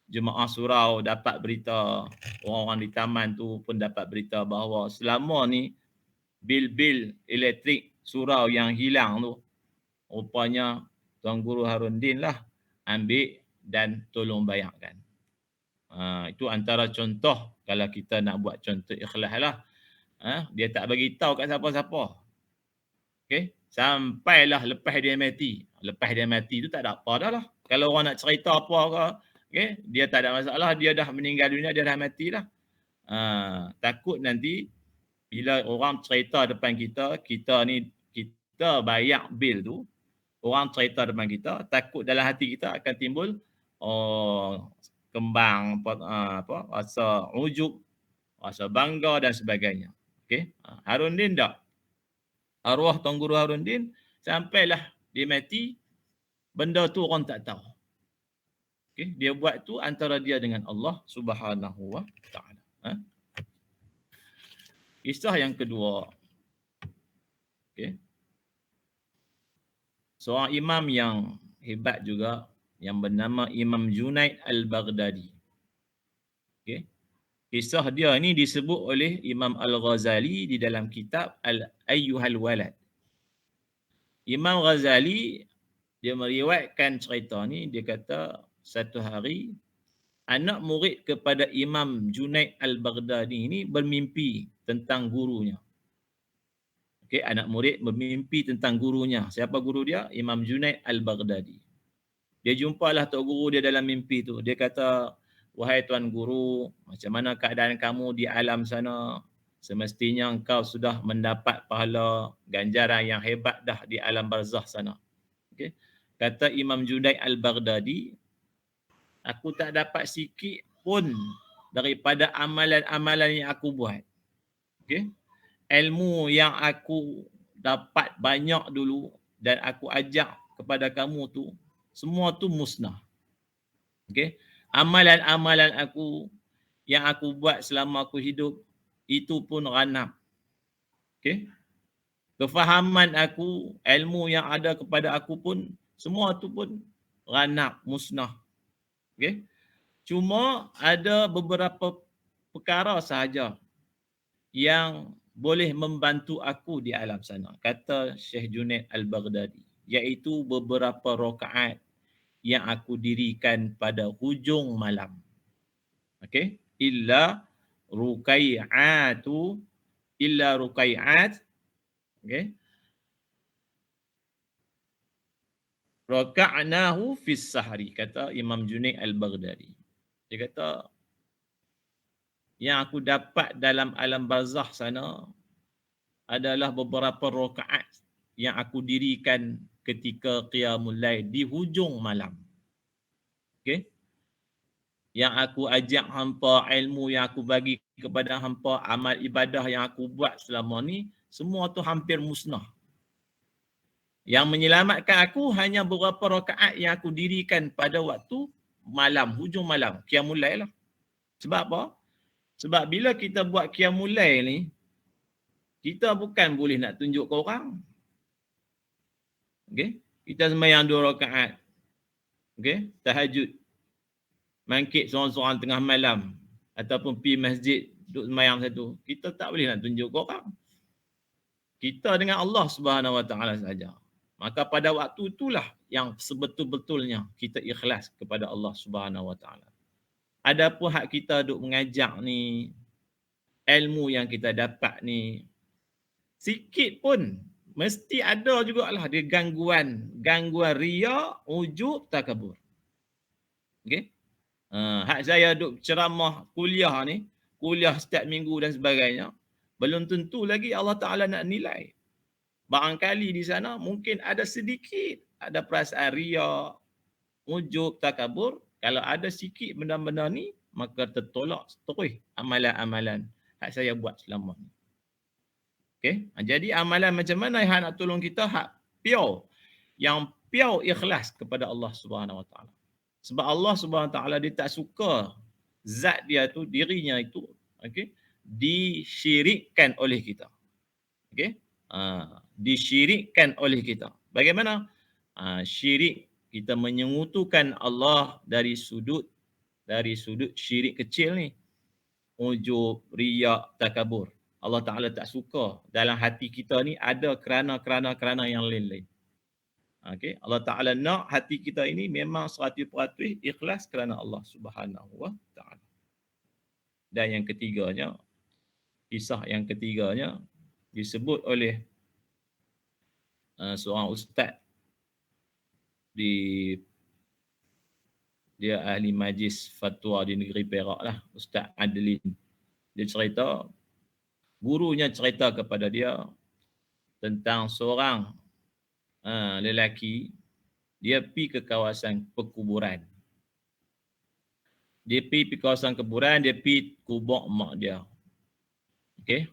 Jemaah surau dapat berita, orang-orang di taman tu pun dapat berita bahawa selama ni bil-bil elektrik surau yang hilang tu, rupanya Tuan Guru Harun Din lah ambil dan tolong bayarkan. Itu antara contoh kalau kita nak buat contoh ikhlas lah. Dia tak bagi tahu kat siapa-siapa. Okay? Sampailah lepas dia mati. Lepas dia mati tu tak ada apa dah lah. Kalau orang nak cerita apa ke, okay? Dia tak ada masalah. Dia dah meninggal dunia, dia dah mati lah. Takut nanti bila orang cerita depan kita, kita bayar bil tu, orang cerita depan kita, takut dalam hati kita akan timbul kembang, rasa ujub, rasa bangga dan sebagainya. Okay? Harun Din tak. Arwah Tuan Guru Harun Din sampailah dia mati, benda tu orang tak tahu. Okay? Dia buat tu antara dia dengan Allah Subhanahu wa taala. Kisah yang kedua. Okay. Seorang imam yang hebat juga yang bernama Imam Junaid Al-Baghdadi. Okay. Kisah dia ni disebut oleh Imam Al-Ghazali di dalam kitab Al-Ayyuhal Walad. Imam Ghazali dia meriwayatkan cerita ni, dia kata satu hari anak murid kepada Imam Junaid Al-Baghdadi ni bermimpi tentang gurunya. Okey, anak murid bermimpi tentang gurunya. Siapa guru dia? Imam Junaid Al-Baghdadi. Dia jumpalah tok guru dia dalam mimpi tu. Dia kata, "Wahai tuan guru, macam mana keadaan kamu di alam sana? Semestinya engkau sudah mendapat pahala ganjaran yang hebat dah di alam barzah sana." Okey. Kata Imam Junaid Al-Baghdadi, "Aku tak dapat sikit pun daripada amalan-amalan yang aku buat. Okey. Ilmu yang aku dapat banyak dulu dan aku ajak kepada kamu tu, semua tu musnah. Okey. Amalan-amalan aku yang aku buat selama aku hidup, itu pun ranap. Okey. Kefahaman aku, ilmu yang ada kepada aku pun, semua tu pun ranap, musnah. Okey. Cuma ada beberapa perkara sahaja yang boleh membantu aku di alam sana," kata Syekh Junaid Al-Baghdadi, iaitu beberapa rakaat yang aku dirikan pada hujung malam. Okey, illa rukai'at, okey, raka'nahu fis sahri, kata Imam Junaid Al-Baghdadi. Dia kata yang aku dapat dalam alam barzakh sana adalah beberapa rakaat yang aku dirikan ketika qiyamul lail di hujung malam. Okey? Yang aku ajak hampa, ilmu yang aku bagi kepada hampa, amal ibadah yang aku buat selama ni, semua tu hampir musnah. Yang menyelamatkan aku hanya beberapa rakaat yang aku dirikan pada waktu malam, hujung malam, qiyamul lail lah. Sebab apa? Sebab bila kita buat qiyamul lail ni, kita bukan boleh nak tunjuk ke orang. Okey? Kita sembahyang 2 rakaat. Okey? Tahajud. Mangkit seorang-seorang tengah malam ataupun pergi masjid duduk sembahyang satu. Kita tak boleh nak tunjuk ke orang. Kita dengan Allah Subhanahu Wa Taala saja. Maka pada waktu itulah yang sebetul-betulnya kita ikhlas kepada Allah Subhanahu Wa Taala. Adapun hak kita duk mengajak ni, ilmu yang kita dapat ni, sikit pun mesti ada jugalah dia gangguan riya, ujub, takabur. Okey? Hak saya duk ceramah kuliah ni, kuliah setiap minggu dan sebagainya, belum tentu lagi Allah Ta'ala nak nilai. Barangkali di sana mungkin ada sedikit, ada perasaan riya, ujub, takabur. Kalau ada sikit benda-benda ni, maka tertolak terus amalan-amalan hak saya buat selama ni. Okay? Jadi amalan macam mana yang nak tolong kita? Hak pure. Yang pure ikhlas kepada Allah Subhanahu Wa Taala. Sebab Allah Subhanahu Wa Taala dia tak suka zat dia tu, dirinya itu, okay, disyirikkan oleh kita. Okay? Disyirikkan oleh kita. Bagaimana? Syirik, kita menyengutukan Allah dari sudut syirik kecil ni. Ujub, riya, takabur. Allah Ta'ala tak suka dalam hati kita ni ada kerana yang lain-lain. Okay? Allah Ta'ala nak hati kita ini memang 100% ikhlas kerana Allah Subhanahu Wa Ta'ala. Dan yang ketiganya, kisah yang ketiganya disebut oleh seorang ustaz dia ahli majlis fatwa di negeri Perak lah, Ustaz Adlin. Dia cerita, gurunya cerita kepada dia tentang seorang lelaki, dia pergi ke kawasan perkuburan. Dia pergi ke kawasan kuburan, dia pergi kubur mak dia. Okey?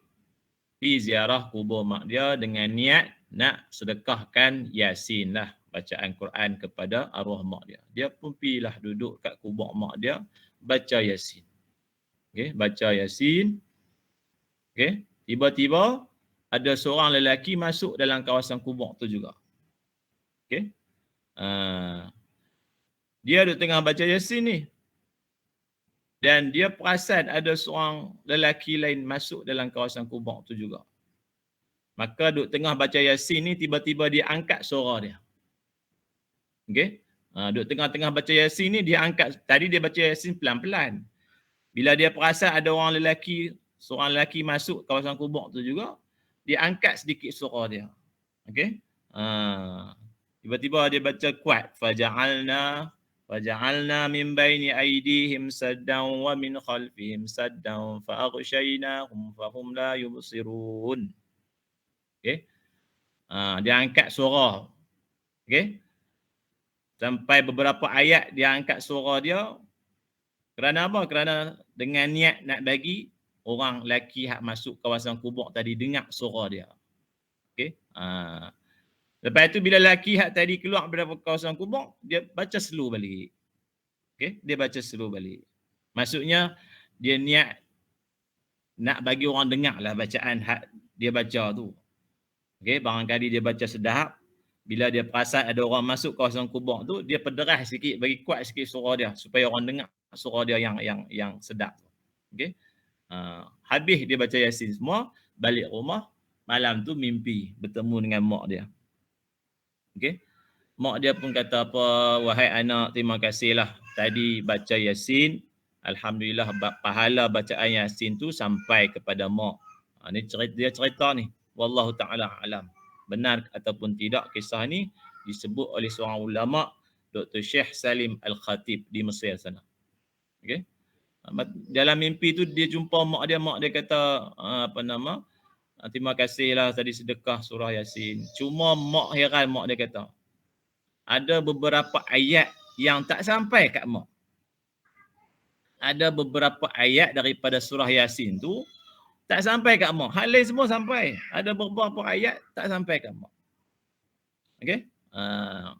Pergi ziarah kubur mak dia dengan niat nak sedekahkan Yasin lah, bacaan Quran kepada arwah mak dia. Dia pun pergilah duduk kat kubur mak dia, baca Yasin. Okey, baca Yasin. Okey, tiba-tiba ada seorang lelaki masuk dalam kawasan kubur tu juga. Okey. Dia duduk tengah baca Yasin ni. Dan dia perasan ada seorang lelaki lain masuk dalam kawasan kubur tu juga. Maka duduk tengah baca Yasin ni, tiba-tiba dia angkat suara dia. Okey. Duduk tengah-tengah baca Yasin ni, dia angkat. Tadi dia baca Yasin pelan-pelan. Bila dia perasan ada seorang lelaki masuk kawasan kubur tu juga, dia angkat sedikit suara dia. Okey. Tiba-tiba dia baca kuat. Faja'alna min baini aydihim saddan wa min khalfihim saddan fa'aghshaynahum fahum la yubsirun. Okey. Dia angkat suara. Okey. Sampai beberapa ayat dia angkat suara dia. Kerana apa? Kerana dengan niat nak bagi orang lelaki hak masuk kawasan kubur tadi dengar suara dia. Okey. Lepas tu bila lelaki hak tadi keluar daripada kawasan kubur, dia baca slow balik. Okey, dia baca slow balik. Maksudnya dia niat nak bagi orang dengar lah bacaan hak dia baca tu. Okey, barangkali dia baca sedap. Bila dia perasan ada orang masuk kawasan kubur tu, dia pederas sikit, bagi kuat sikit suara dia supaya orang dengar suara dia yang sedap. Okey. Habis dia baca Yasin semua, balik rumah, malam tu mimpi bertemu dengan mak dia. Okey. Mak dia pun kata apa, wahai anak, terima kasihlah tadi baca Yasin, alhamdulillah pahala bacaan Yasin tu sampai kepada mak. Ni dia cerita ni, wallahu taala alam. Benar ataupun tidak kisah ni disebut oleh seorang ulama, Dr. Syekh Salim Al-Khatib di Mesir sana. Okey. Dalam mimpi tu dia jumpa mak dia kata terima kasihlah tadi sedekah surah Yasin. Cuma mak heran, mak dia kata ada beberapa ayat yang tak sampai kat mak. Ada beberapa ayat daripada surah Yasin tu tak sampai kat mak. Hal lain semua sampai. Ada beberapa ayat tak sampai kat mak. Okey?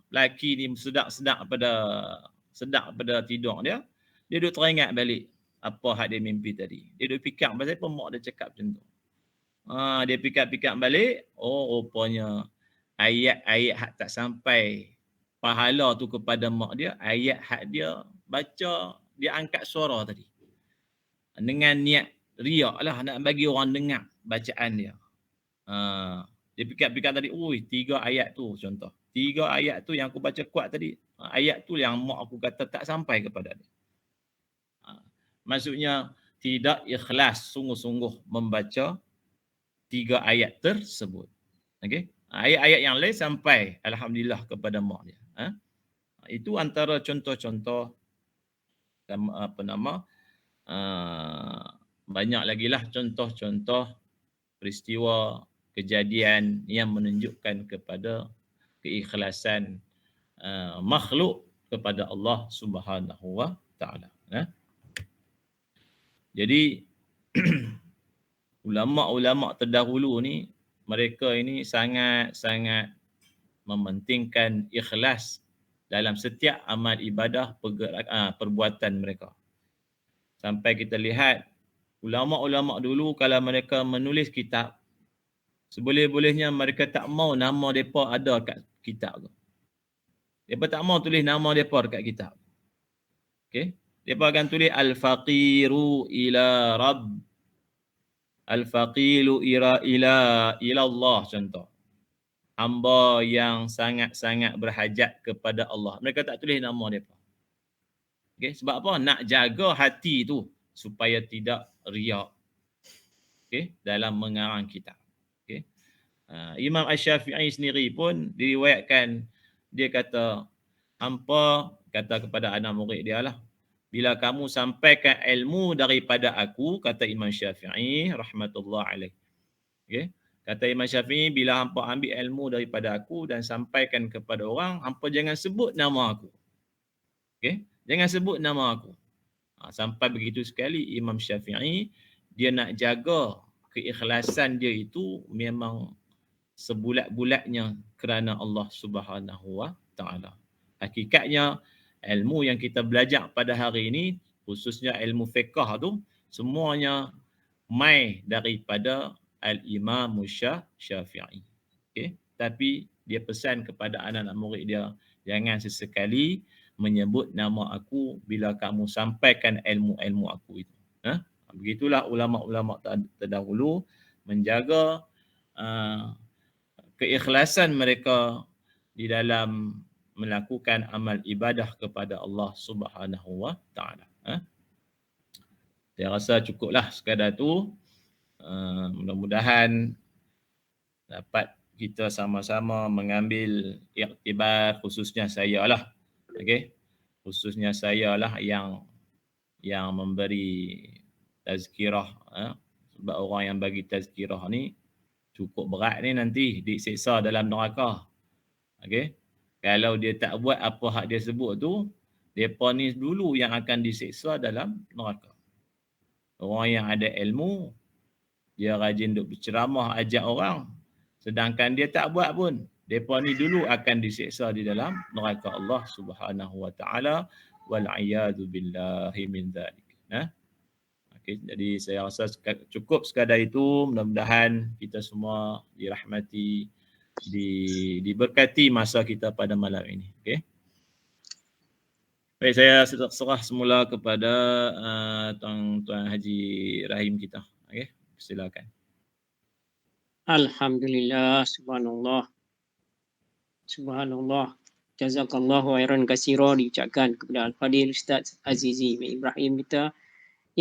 Laki ni sedap pada tidur dia. Dia duduk teringat balik apa hak dia mimpi tadi. Dia duduk fikir pasal apa mak dia cakap macam tu. Dia fikir balik, rupanya ayat-ayat hak tak sampai pahala tu kepada mak dia, ayat hak dia baca, dia angkat suara tadi. Dengan niat riak lah, nak bagi orang dengar bacaan dia. Dia fikir tadi, 3 ayat tu contoh. 3 ayat tu yang aku baca kuat tadi, ayat tu yang mak aku kata tak sampai kepada dia. Maksudnya tidak ikhlas sungguh-sungguh membaca 3 ayat tersebut. Okey. Ayat-ayat yang lain sampai alhamdulillah kepada mak dia. Itu antara contoh-contoh banyak lagi lah contoh-contoh peristiwa kejadian yang menunjukkan kepada keikhlasan makhluk kepada Allah Subhanahu wa taala. Jadi ulama-ulama terdahulu ni, mereka ini sangat-sangat mementingkan ikhlas dalam setiap amal ibadah perbuatan mereka. Sampai kita lihat ulama-ulama dulu kalau mereka menulis kitab, seboleh-bolehnya mereka tak mau nama mereka ada kat kitab tu. Mereka tak mau tulis nama mereka dekat kitab. Okey? Mereka akan tulis al-faqiru ila rabb, al-faqilu ila Allah contoh. Hamba yang sangat-sangat berhajat kepada Allah. Mereka tak tulis nama mereka. Okay? Sebab apa? Nak jaga hati tu supaya tidak riak. Okay? Dalam mengarang kitab. Okay? Imam Asy-Syafi'i sendiri pun diriwayatkan, dia kata, hampa kata kepada anak murid dia lah, bila kamu sampaikan ilmu daripada aku, kata Imam Syafi'i rahmatullah alaih. Okay? Kata Imam Syafi'i, bila hampa ambil ilmu daripada aku dan sampaikan kepada orang, hampa jangan sebut nama aku. Okay? Jangan sebut nama aku. Sampai begitu sekali Imam Syafi'i, dia nak jaga keikhlasan dia itu memang sebulat-bulatnya kerana Allah Subhanahu wa taala. Hakikatnya ilmu yang kita belajar pada hari ini, khususnya ilmu fiqh tu, semuanya mai daripada Al-Imam Syafi'i. Okay? Tapi dia pesan kepada anak-anak murid dia, jangan sesekali menyebut nama aku bila kamu sampaikan ilmu-ilmu aku itu. Begitulah ulama-ulama terdahulu menjaga keikhlasan mereka di dalam melakukan amal ibadah kepada Allah Subhanahu wa taala. Saya rasa cukuplah sekadar tu. Mudah-mudahan dapat kita sama-sama mengambil iktibar, khususnya saya lah. Okey. Khususnya saya lah yang memberi tazkirah. Sebab orang yang bagi tazkirah ni cukup berat ni, nanti disiksa dalam neraka. Okey. Kalau dia tak buat apa hak dia sebut tu, depa ni dulu yang akan disiksa dalam neraka. Orang yang ada ilmu, dia rajin duk berceramah, ajak orang, sedangkan dia tak buat pun, depa ni dulu akan disiksa di dalam neraka Allah Subhanahu wa taala, wal a'yadu billahi min dzalik. Okey, jadi saya rasa cukup sekadar itu. Mudah-mudahan kita semua dirahmati, diberkati masa kita pada malam ini. Okey. Baik, saya serah semula kepada Tuan Haji Rahim kita. Okey, silakan. Alhamdulillah, subhanallah. Jazakallahu khairan katsira diucapkan kepada Al-Fadil Ustaz Azizi bin Ibrahim kita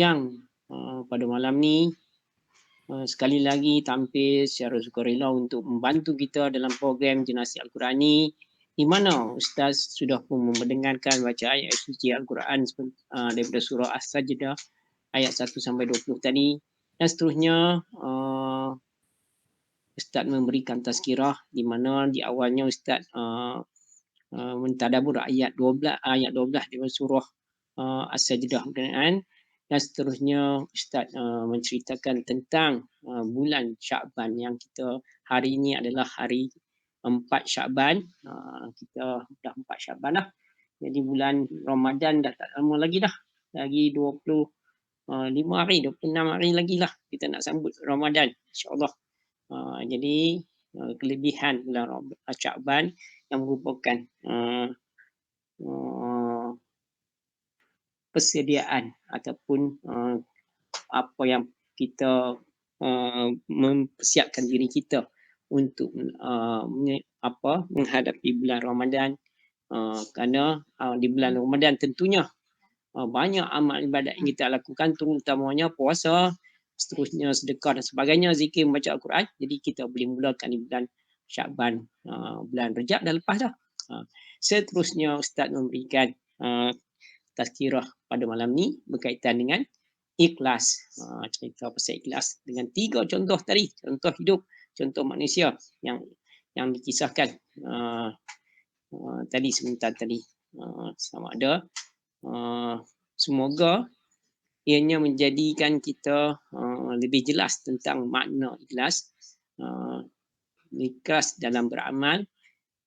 yang pada malam ni sekali lagi tampil secara sukarela untuk membantu kita dalam program Jenazah Al-Quran ni, di mana Ustaz sudah pun mendengarkan baca ayat suci Al-Quran daripada surah As-Sajdah ayat 1 sampai 20 tadi. Dan seterusnya Ustaz memberikan tazkirah di mana di awalnya Ustaz mentadabur ayat 12 di surah As-Sajdah berkenaan, dan seterusnya Ustaz menceritakan tentang bulan Syakban yang kita hari ini adalah hari 4 Syakban. Kita dah 4 Syakban dah. Jadi bulan Ramadan dah tak lama lagi dah. Lagi 25 hari, 26 hari lagi lah kita nak sambut Ramadan, insya-Allah. Jadi kelebihan bulan Syakban yang merupakan persediaan ataupun apa yang kita mempersiapkan diri kita untuk menghadapi bulan Ramadan, kerana di bulan Ramadan tentunya banyak amal ibadat yang kita lakukan, terutamanya puasa, seterusnya sedekah dan sebagainya, zikir, membaca Al-Quran. Jadi kita boleh mulakan di bulan Syakban, bulan Rejab dah lepas dah. Seterusnya Ustaz memberikan tazkirah pada malam ni berkaitan dengan ikhlas. Cerita pasal ikhlas dengan 3 contoh tadi, contoh hidup, contoh manusia yang dikisahkan tadi sebentar tadi. Sama ada semoga ianya menjadikan kita lebih jelas tentang makna ikhlas. Ikhlas dalam beramal,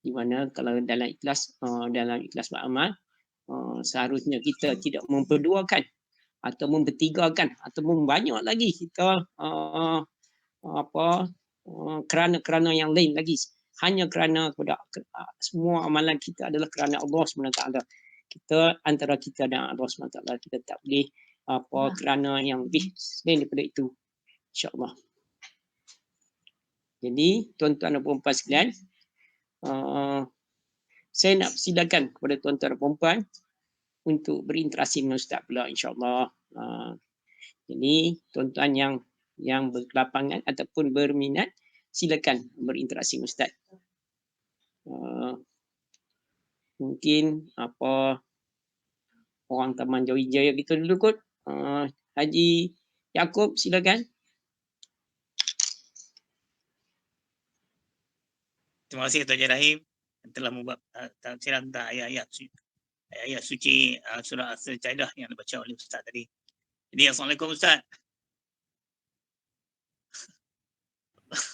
di mana kalau dalam ikhlas beramal, seharusnya kita tidak memperduakan atau mempertigakan atau membanyak lagi kita kerana yang lain lagi. Hanya kerana semua amalan kita adalah kerana Allah SWT. Kita antara kita dan Allah SWT, kita tak boleh kerana yang lebih selain daripada itu, insya-Allah. Jadi tuan-tuan dan puan-puan sekalian, saya nak silakan kepada tuan-tuan dan puan-puan untuk berinteraksi dengan Ustaz pula, insya-Allah. Jadi tuan-tuan yang berkelapangan ataupun berminat, silakan berinteraksi dengan Ustaz. Mungkin orang Taman Jawijaya kita dulu kot. Haji Yaakob, silakan. Terima kasih Tuan Haji Rahim yang telah membuat tafsiran tentang ayat suci surah As-Sajdah yang dibaca oleh Ustaz tadi. Jadi Assalamualaikum Ustaz.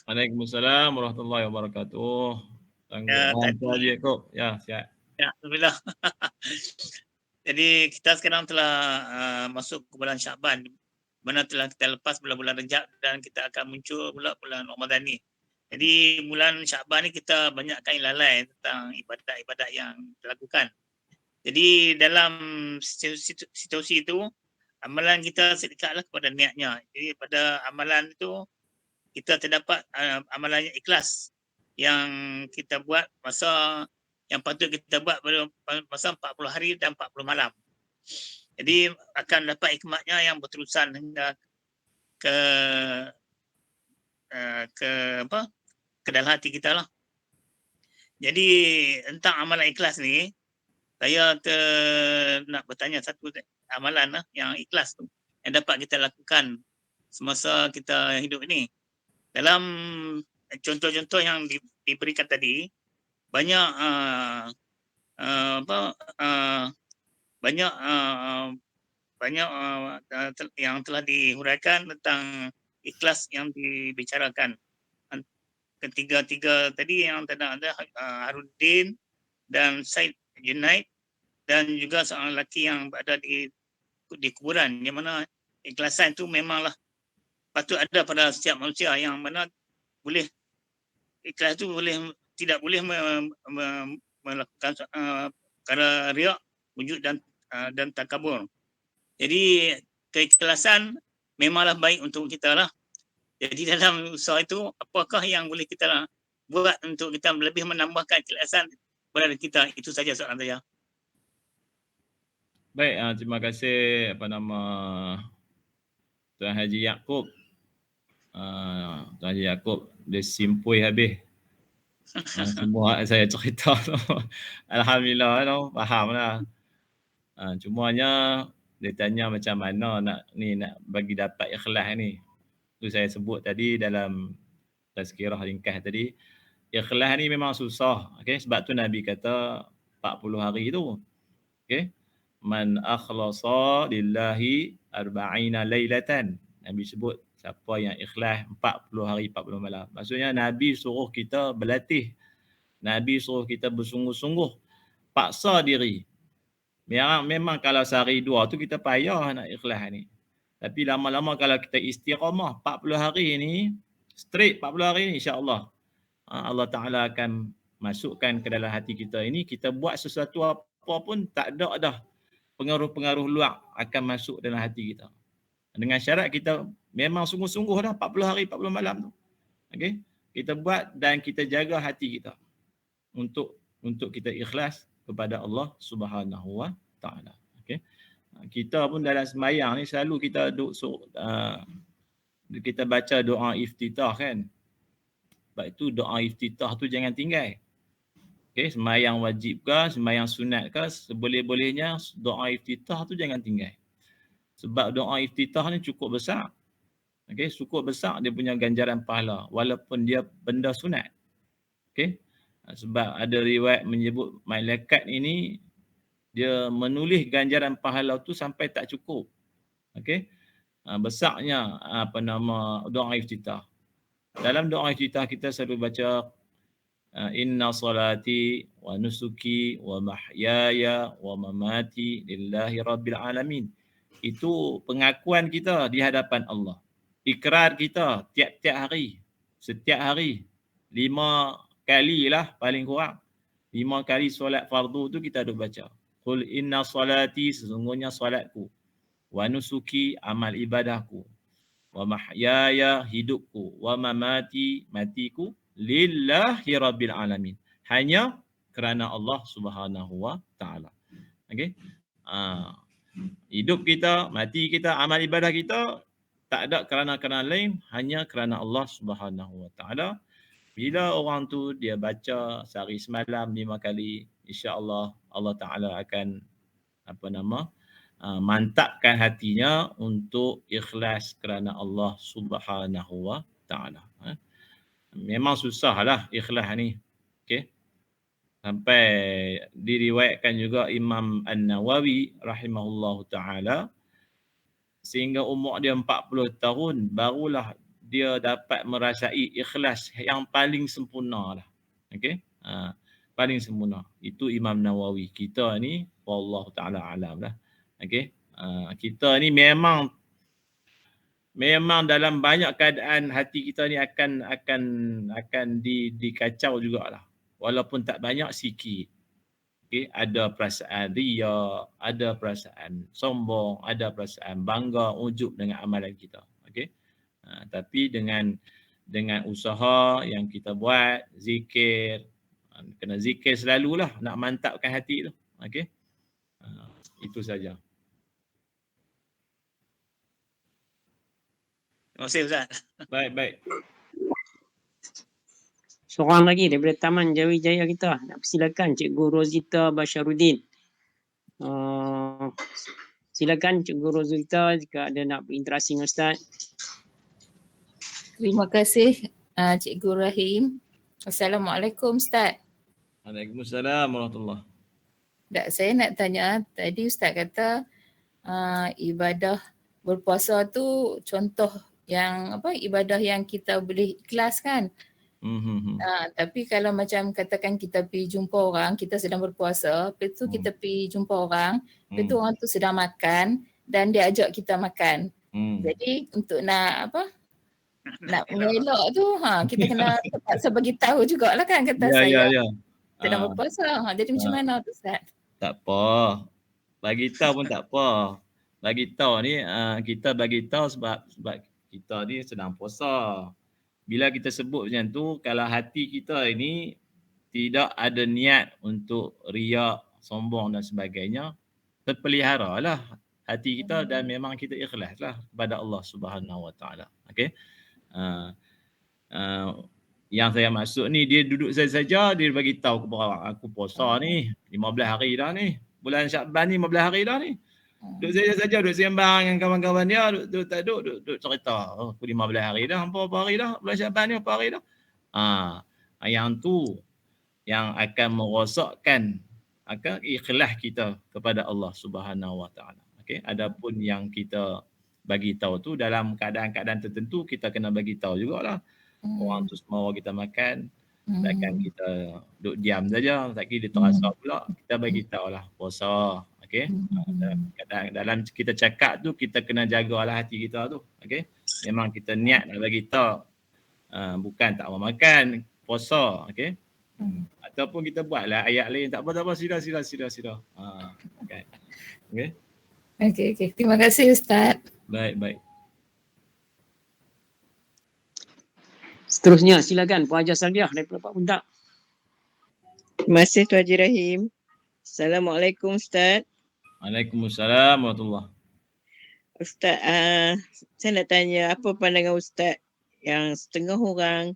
Waalaikumsalam warahmatullahi wabarakatuh. Tuan Haji Yaakob. Ya, siap. Ya, alhamdulillah. Jadi kita sekarang telah masuk ke bulan Syakban, mana telah kita lepas bulan-bulan Rejab dan kita akan muncul pula bulan Ramadan ni. Jadi bulan Syakban ni kita banyakkan lalai tentang ibadat-ibadat yang dilakukan. Jadi dalam situasi itu, amalan kita sedekatlah kepada niatnya. Jadi pada amalan itu kita terdapat amalan yang ikhlas yang kita buat masa yang patut kita buat pada masa 40 hari dan 40 malam. Jadi akan dapat hikmatnya yang berterusan hingga ke dalam hati kita lah. Jadi tentang amalan ikhlas ni, saya nak bertanya satu amalan lah yang ikhlas tu yang dapat kita lakukan semasa kita hidup ini. Dalam contoh-contoh yang diberikan tadi, banyak yang telah dihuraikan tentang ikhlas yang dibicarakan. Ketiga-tiga tadi yang ada Harudin dan Said Junaid dan juga seorang lelaki yang berada di kuburan, yang mana ikhlasan itu memanglah patut ada pada setiap manusia, yang mana boleh ikhlas itu tidak boleh melakukan perkara riak, wujud dan takabur. Jadi keikhlasan memanglah baik untuk kita lah. Jadi dalam usaha itu, apakah yang boleh kita buat untuk kita lebih menambahkan keikhlasan kepada kita? Itu saja soalan saya. Baik, terima kasih Tuan Haji Yaakob. Tuan Haji Yaakob dia simpui habis. Semua saya cerita tu. Alhamdulillah, faham lah. Cumanya Dia tanya macam mana nak bagi dapat ikhlas ni. Tu saya sebut tadi dalam tazkirah ringkas tadi. Ikhlas ni memang susah. Okay? Sebab tu Nabi kata 40 hari tu. Okay? Man akhlasa lillahi arba'ina laylatan. Nabi sebut siapa yang ikhlas 40 hari 40 malam. Maksudnya Nabi suruh kita berlatih. Nabi suruh kita bersungguh-sungguh. Paksa diri. Memang kalau sehari dua tu kita payah nak ikhlas ni. Tapi lama-lama kalau kita istiqamah 40 hari ni, straight 40 hari ni insya-Allah Allah Ta'ala akan masukkan ke dalam hati kita ini, kita buat sesuatu apa pun tak ada dah pengaruh-pengaruh luar akan masuk dalam hati kita. Dengan syarat kita memang sungguh-sungguh dah 40 hari 40 malam tu. Okey? Kita buat dan kita jaga hati kita untuk kita ikhlas kepada Allah Subhanahu Wa Taala. Okey. Kita pun dalam sembahyang ni selalu kita kita baca doa iftitah kan. Sebab itu doa iftitah tu jangan tinggal. Okey, sembahyang wajib ke, sembahyang sunat ke, seboleh-bolehnya doa iftitah tu jangan tinggal. Sebab doa iftitah ni cukup besar. Okey, cukup besar dia punya ganjaran pahala walaupun dia benda sunat. Okey. Sebab ada riwayat menyebut malaikat ini dia menulis ganjaran pahala tu sampai tak cukup. Okey. Besarnya doa iftitah. Dalam doa iftitah kita selalu baca inna salati wa nusuki wa mahyaya wa mamati lillahi rabbil alamin. Itu pengakuan kita di hadapan Allah. Ikrar kita tiap-tiap hari, setiap hari 5 kali lah paling kurang. 5 kali solat fardu tu kita ada baca. Qul inna salati, sesungguhnya solatku. Wa nusuki, amal ibadahku. Wa mahyaya, hidupku. Wa mamati, matiku. Lillahi rabbil alamin. Hanya kerana Allah Subhanahu Wa Taala. Okey. Hidup kita, mati kita, amal ibadah kita tak ada kerana lain, hanya kerana Allah Subhanahu Wa Taala. Bila orang tu dia baca sehari semalam 5 kali, insya-Allah Allah Taala akan mantapkan hatinya untuk ikhlas kerana Allah Subhanahu Wa Taala. Memang susahlah ikhlas ni. Okey. Sampai diriwayatkan juga Imam An-Nawawi rahimahullahu taala sehingga umur dia 40 tahun barulah dia dapat merasai ikhlas yang paling sempurna lah. Okey. Paling sempurna. Itu Imam Nawawi. Kita ni wallahu taala alam lah. Okey. Kita ni memang dalam banyak keadaan hati kita ni akan dikacau jugalah. Walaupun tak banyak, sikit. Okey, ada perasaan riya, ada perasaan sombong, ada perasaan bangga, ujub dengan amalan kita. Okey. Tapi dengan usaha yang kita buat, zikir, kena zikir selalulah nak mantapkan hati tu. Okey. Itu saja. Terima kasih Ustaz. Baik. Seorang lagi daripada Taman Jawijaya kita. Nak persilakan Cikgu Rozita Basharuddin. Silakan Cikgu Rozita jika ada nak berinteraksi dengan Ustaz. Terima kasih Cikgu Rahim. Assalamualaikum Ustaz. Waalaikumsalam warahmatullahi. Saya nak tanya, tadi Ustaz kata ibadah berpuasa tu contoh yang ibadah yang kita boleh ikhlas kan. Tapi kalau macam katakan kita pergi jumpa orang, kita sedang berpuasa, lepas tu kita pergi jumpa orang, lepas tu orang tu sedang makan dan dia ajak kita makan. Jadi untuk nak mengelak tu kita kena terpaksa bagi tahu jugalah kan, kata saya sedang berpuasa. Jadi macam mana tu Ustaz? Tak apa. Bagi tahu pun tak apa. Bagi tahu ni kita bagi tahu sebab kita ni sedang puasa. Bila kita sebut macam tu, kalau hati kita ini tidak ada niat untuk riak, sombong dan sebagainya, terpeliharalah hati kita dan memang kita ikhlaslah kepada Allah Subhanahu Wa Taala. Okey. Yang saya maksud ni dia duduk saja dia bagi tahu kepada aku puasa ni 15 hari dah ni. Bulan Syakban ni 15 hari dah ni. Duduk saja, duduk sembang dengan kawan-kawan dia, duduk cerita. Oh, aku 15 hari dah, berapa hari dah? Bulan Syaban ni berapa hari dah? Yang tu yang akan merosakkan ikhlas kita kepada Allah Subhanahu Wa Taala. Okey, adapun yang kita bagi tahu tu dalam keadaan-keadaan tertentu kita kena bagi tahu jugalah. Orang tu semua kita makan, takkan kita duduk diam saja, tak kira dia terasa pula, kita bagi tahulah puasa. Okey. Dalam kita cakap tu kita kena jagalah hati kita tu. Okey. Memang kita niat nak bagi tahu bukan tak mau makan, puasa, okey. Ataupun kita buatlah ayat lain, tak apa sila. Kan. Okey. Okey. Terima kasih Ustaz. Baik. Seterusnya silakan Puan Haja Salbiah daripada Pak Puntak. Terima kasih Tuan Haji Rahim. Assalamualaikum Ustaz. Waalaikumsalam warahmatullahi. Ustaz, saya nak tanya apa pandangan Ustaz yang setengah orang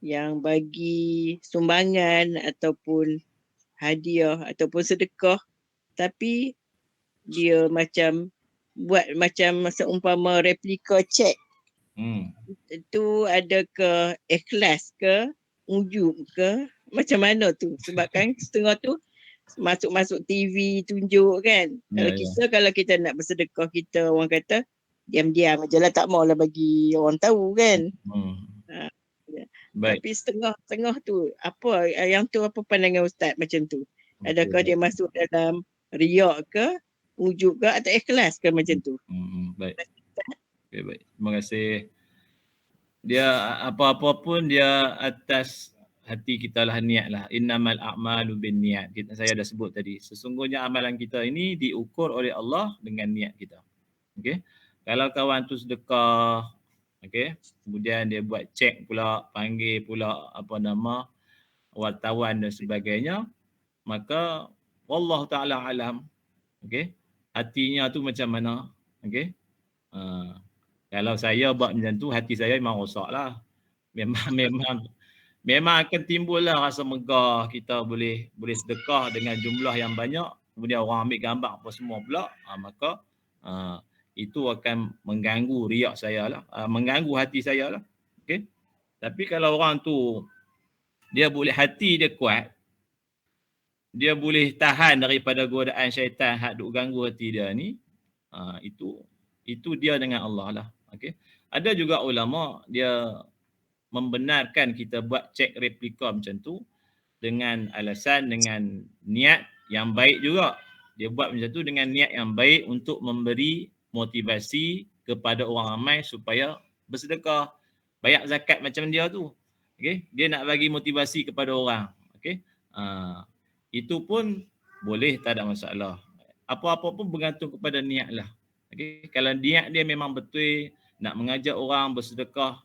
yang bagi sumbangan ataupun hadiah ataupun sedekah tapi dia macam buat macam seumpama replika cek. Itu ada ke ikhlas ke, ujub ke, macam mana tu? Sebab kan setengah tu masuk TV tunjuk kan. Kalau kita nak bersedekah, kita orang kata diam-diam aje lah, tak maulah bagi orang tahu kan. Tapi setengah tu apa yang tu, apa pandangan Ustaz macam tu? Adakah dia masuk dalam riak ke, ujub ke atau ikhlas ke macam tu? Baik. Okay, baik. Terima kasih. Dia apa-apa pun dia atas hati kita lah, niat lah. Innamal a'malu bin niat. Saya dah sebut tadi. Sesungguhnya amalan kita ini diukur oleh Allah dengan niat kita. Okey. Kalau kawan tu sedekah, okey, kemudian dia buat cek pula, panggil pula wartawan dan sebagainya, maka wallahu taala alam, okey, hatinya tu macam mana, okey. Kalau saya buat macam tu, hati saya memang rosaklah. Memang akan timbullah rasa megah, kita boleh sedekah dengan jumlah yang banyak, kemudian orang ambil gambar apa semua pula, maka itu akan mengganggu riak saya lah, mengganggu hati saya lah. Okey. Tapi kalau orang tu dia boleh, hati dia kuat, dia boleh tahan daripada godaan syaitan hak duk ganggu hati dia ni, itu dia dengan Allah lah. Okey. Ada juga ulama dia membenarkan kita buat cek replika macam tu dengan alasan, dengan niat yang baik juga. Dia buat macam tu dengan niat yang baik untuk memberi motivasi kepada orang ramai supaya bersedekah, bayar zakat macam dia tu. Okey, dia nak bagi motivasi kepada orang. Okey. Itu pun boleh, tak ada masalah. Apa-apa pun bergantung kepada niat lah. Okey, kalau niat dia memang betul nak mengajak orang bersedekah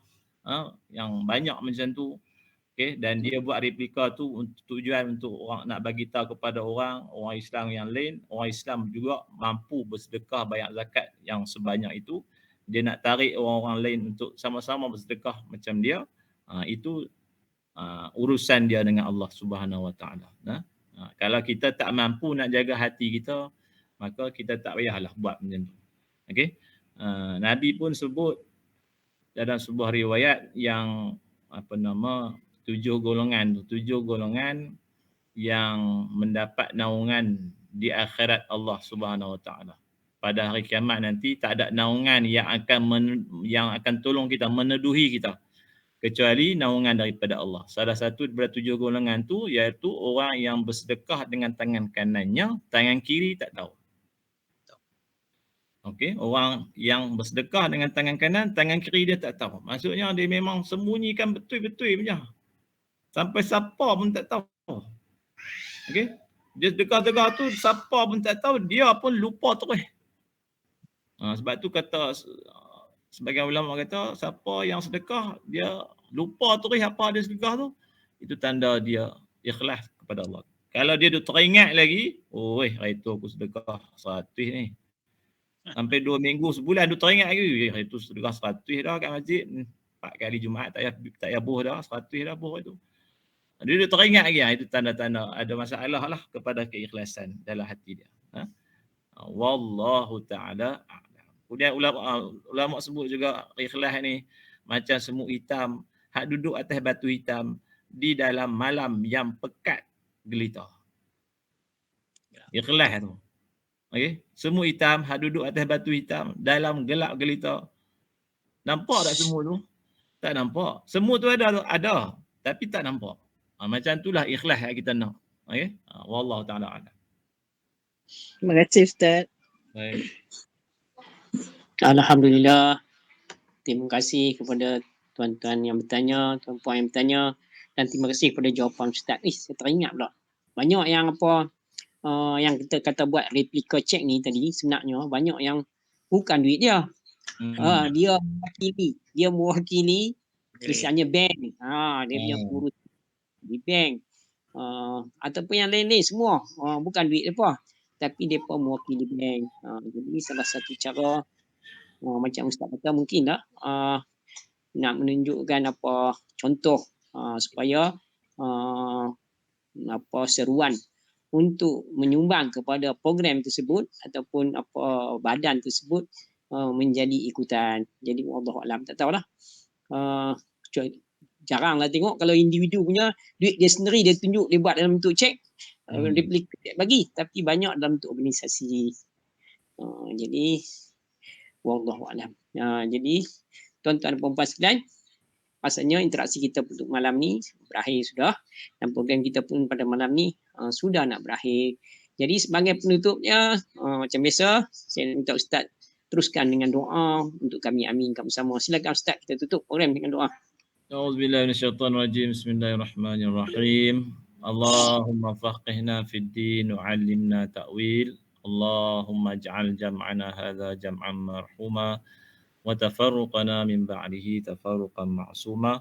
yang banyak macam tu, okey, dan dia buat replika tu untuk tujuan untuk orang nak bagi tahu kepada orang Islam yang lain, orang Islam juga mampu bersedekah bayar zakat yang sebanyak itu, dia nak tarik orang-orang lain untuk sama-sama bersedekah macam dia, itu urusan dia dengan Allah Subhanahu Wa Taala. Kalau kita tak mampu nak jaga hati kita, maka kita tak payahlah buat macam tu. Okey. Nabi pun sebut dalam sebuah riwayat yang 7 golongan yang mendapat naungan di akhirat Allah Subhanahu Wa Taala. Pada hari kiamat nanti tak ada naungan yang akan tolong kita, meneduhi kita, kecuali naungan daripada Allah. Salah satu daripada 7 golongan tu iaitu orang yang bersedekah dengan tangan kanannya, tangan kiri tak tahu. Okey, orang yang bersedekah dengan tangan kanan, tangan kiri dia tak tahu. Maksudnya dia memang sembunyikan betul-betul punya. Sampai siapa pun tak tahu. Okey, dia sedekah-sedekah tu siapa pun tak tahu, dia pun lupa terus. Sebab tu kata sebagian ulama kata siapa yang sedekah dia lupa terus apa dia sedekah tu, itu tanda dia ikhlas kepada Allah. Kalau dia teringat lagi, hari tu aku sedekah 100 ni. Sampai 2 minggu, sebulan dia teringat lagi, hari tu sedekah 100 dah kat masjid, 4 kali Jumaat tak payah buh dah, 100 dah buh itu. Dia teringat lagi, itu tanda-tanda ada masalah lah kepada keikhlasan dalam hati dia. Wallahu ta'ala a'lam. Kemudian ulama sebut juga ikhlas ni macam semut hitam hak duduk atas batu hitam di dalam malam yang pekat gelita. Ikhlas tu. Okey, semut hitam hak duduk atas batu hitam dalam gelap gelita. Nampak tak semut tu? Tak nampak. Semut tu ada, tapi tak nampak. Macam itulah ikhlas yang kita nak. Okey? Wallahu ta'ala a'lam. Terima kasih Ustaz. Baik. Alhamdulillah. Terima kasih kepada tuan-tuan yang bertanya, tuan-puan yang bertanya, dan terima kasih kepada jawapan Ustaz. Saya teringat pula. Banyak yang yang kita kata buat replika check ni tadi, sebenarnya banyak yang bukan duit dia. Dia mewakili tulisannya bank. Dia punya pengurus di bank. Ataupun yang lain-lain semua. Bukan duit depa, tapi depa mewakili bank. Jadi salah satu cara macam Ustaz kata mungkin tak nak menunjukkan apa contoh supaya seruan untuk menyumbang kepada program tersebut ataupun apa badan tersebut menjadi ikutan. Jadi wallahu alam, tak tahulah. Jaranglah tengok kalau individu punya duit dia sendiri dia tunjuk dia buat dalam bentuk cek, dia bagi, tapi banyak dalam bentuk organisasi. Jadi wallahu alam. Jadi tuan-tuan dan puan-puan sekalian, rasanya interaksi kita untuk malam ni berakhir sudah, dan program kita pun pada malam ni sudah nak berakhir. Jadi sebagai penutupnya, macam biasa saya minta Ustaz teruskan dengan doa untuk kami aminkan bersama. Silakan Ustaz, kita tutup program dengan doa. A'udzubillahi minasyaitonirrajim. Bismillahirrahmanirrahim. Allahumma faqihna fid din wa 'allimna ta'wil. Allahumma ij'al jam'ana hadza jam'an marhuma wa tafarruqana min ba'dihi tafarruqan ma'suma.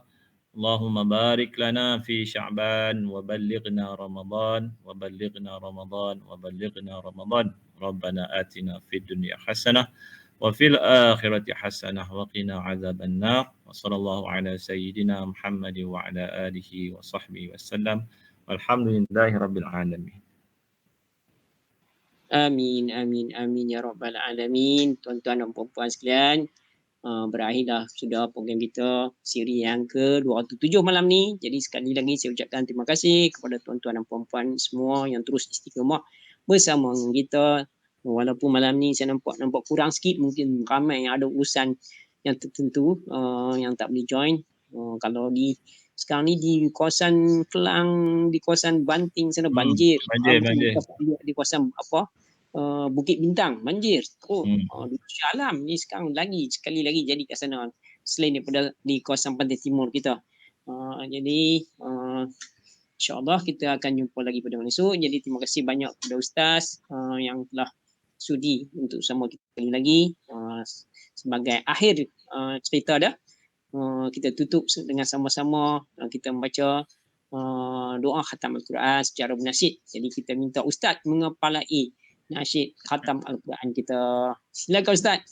Allahumma barik lana fi Sya'ban wa ballighna Ramadan wa ballighna Ramadan wa ballighna Ramadan. Rabbana atina fid dunya hasanah wa fil akhirati hasanah wa qina adzaban nar. Wa sallallahu ala sayyidina Muhammad wa ala alihi wa sahbihi wasallam. Walhamdulillahi rabbil alamin. Amin, amin, amin ya rabbal alamin. Tuan-tuan dan puan-puan sekalian, berakhirlah sudah program kita siri yang ke-207 malam ni. Jadi sekali lagi saya ucapkan terima kasih kepada tuan-tuan dan puan-puan semua yang terus istiqamah bersama dengan kita. Walaupun malam ni saya nampak kurang sikit, mungkin ramai yang ada urusan yang tertentu yang tak boleh join. Kalau sekarang ni di kawasan Kelang, di kawasan Banting sana banjir. Banjir. Di kawasan Bukit Bintang banjir. Alam ni sekarang sekali lagi jadi kat sana selain daripada di kawasan Pantai Timur kita. Jadi insya-Allah kita akan jumpa lagi pada malam esok. Jadi terima kasih banyak kepada Ustaz yang telah sudi untuk sama kita kali lagi. Sebagai akhir cerita dah, kita tutup dengan sama-sama kita membaca doa khatam Al-Quran secara bernasyid. Jadi kita minta Ustaz mengepalai nasyid khatam Al-Quran kita. Silakan Ustaz.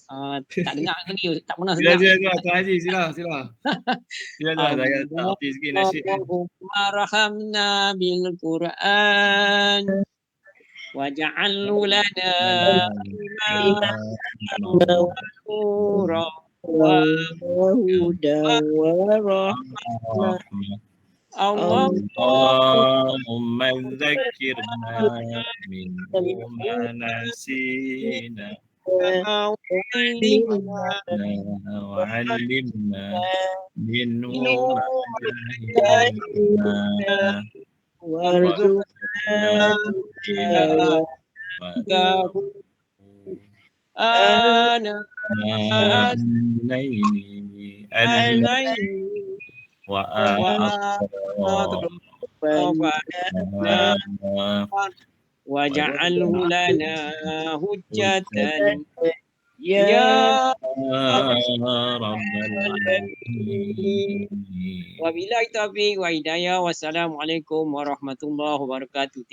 Tak dengar lagi, tak pernah dengar. Sila Tuan Haji, sila. Sila Tuan, saya tak arti sikit nasyid. Allahumma rahamna bil Quran waj'alhu lana Allahumma dzakirna minhu ma nasina wa 'allimna minhu ma jahilna warzuqna waj'alhu lana hujjatan ya rabbal alamin. Wabillahi taufiq wa hidayah. Wassalamualaikum warahmatullahi wabarakatuh.